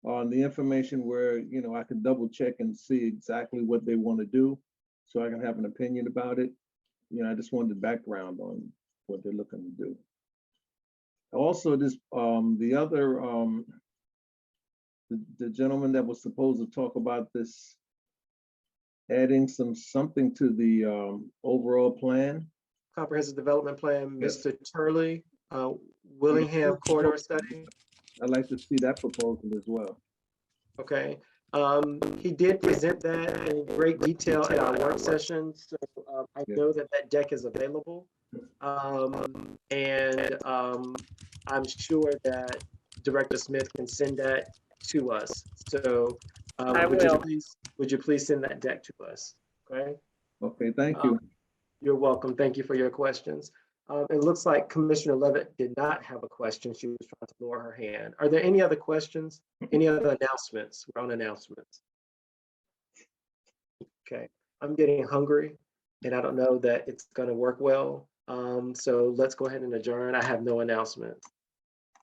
on the information where, you know, I can double check and see exactly what they want to do so I can have an opinion about it. You know, I just wanted background on what they're looking to do. Also, this the other the gentleman that was supposed to talk about this, adding something to the overall plan. Comprehensive Development Plan, Yes. Mr. Turley, Willingham Corridor Study. I'd like to see that proposal as well. Okay, he did present that in great detail at our work session, so I know that that deck is available. I'm sure that Director Smith can send that to us. So would you please send that deck to us? Okay. Okay, thank you. You're welcome. Thank you for your questions. It looks like Commissioner Levitt did not have a question. She was trying to lower her hand. Are there any other questions? Any other announcements? We're on announcements. Okay, I'm getting hungry and I don't know that it's going to work well. So let's go ahead and adjourn. I have no announcements.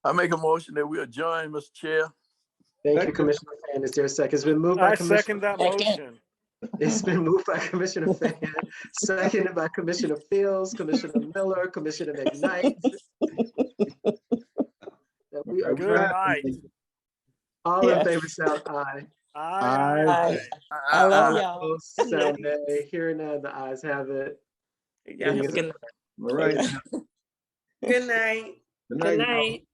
I make a motion that we adjourn, Mr. Chair. Thank you, Commissioner Fan. Is there a second? It's been moved by I second Commissioner. that motion. It's been moved by Commissioner Fan, seconded by Commissioner Fields, Commissioner Miller, Commissioner McKnight. That we are Good night. all in Yes. favor, sound aye. Aye. I love All y'all. opposed, sound nay. Hearing none, the ayes have it. Yeah, Meeting have a is good All right. Good night. Good night.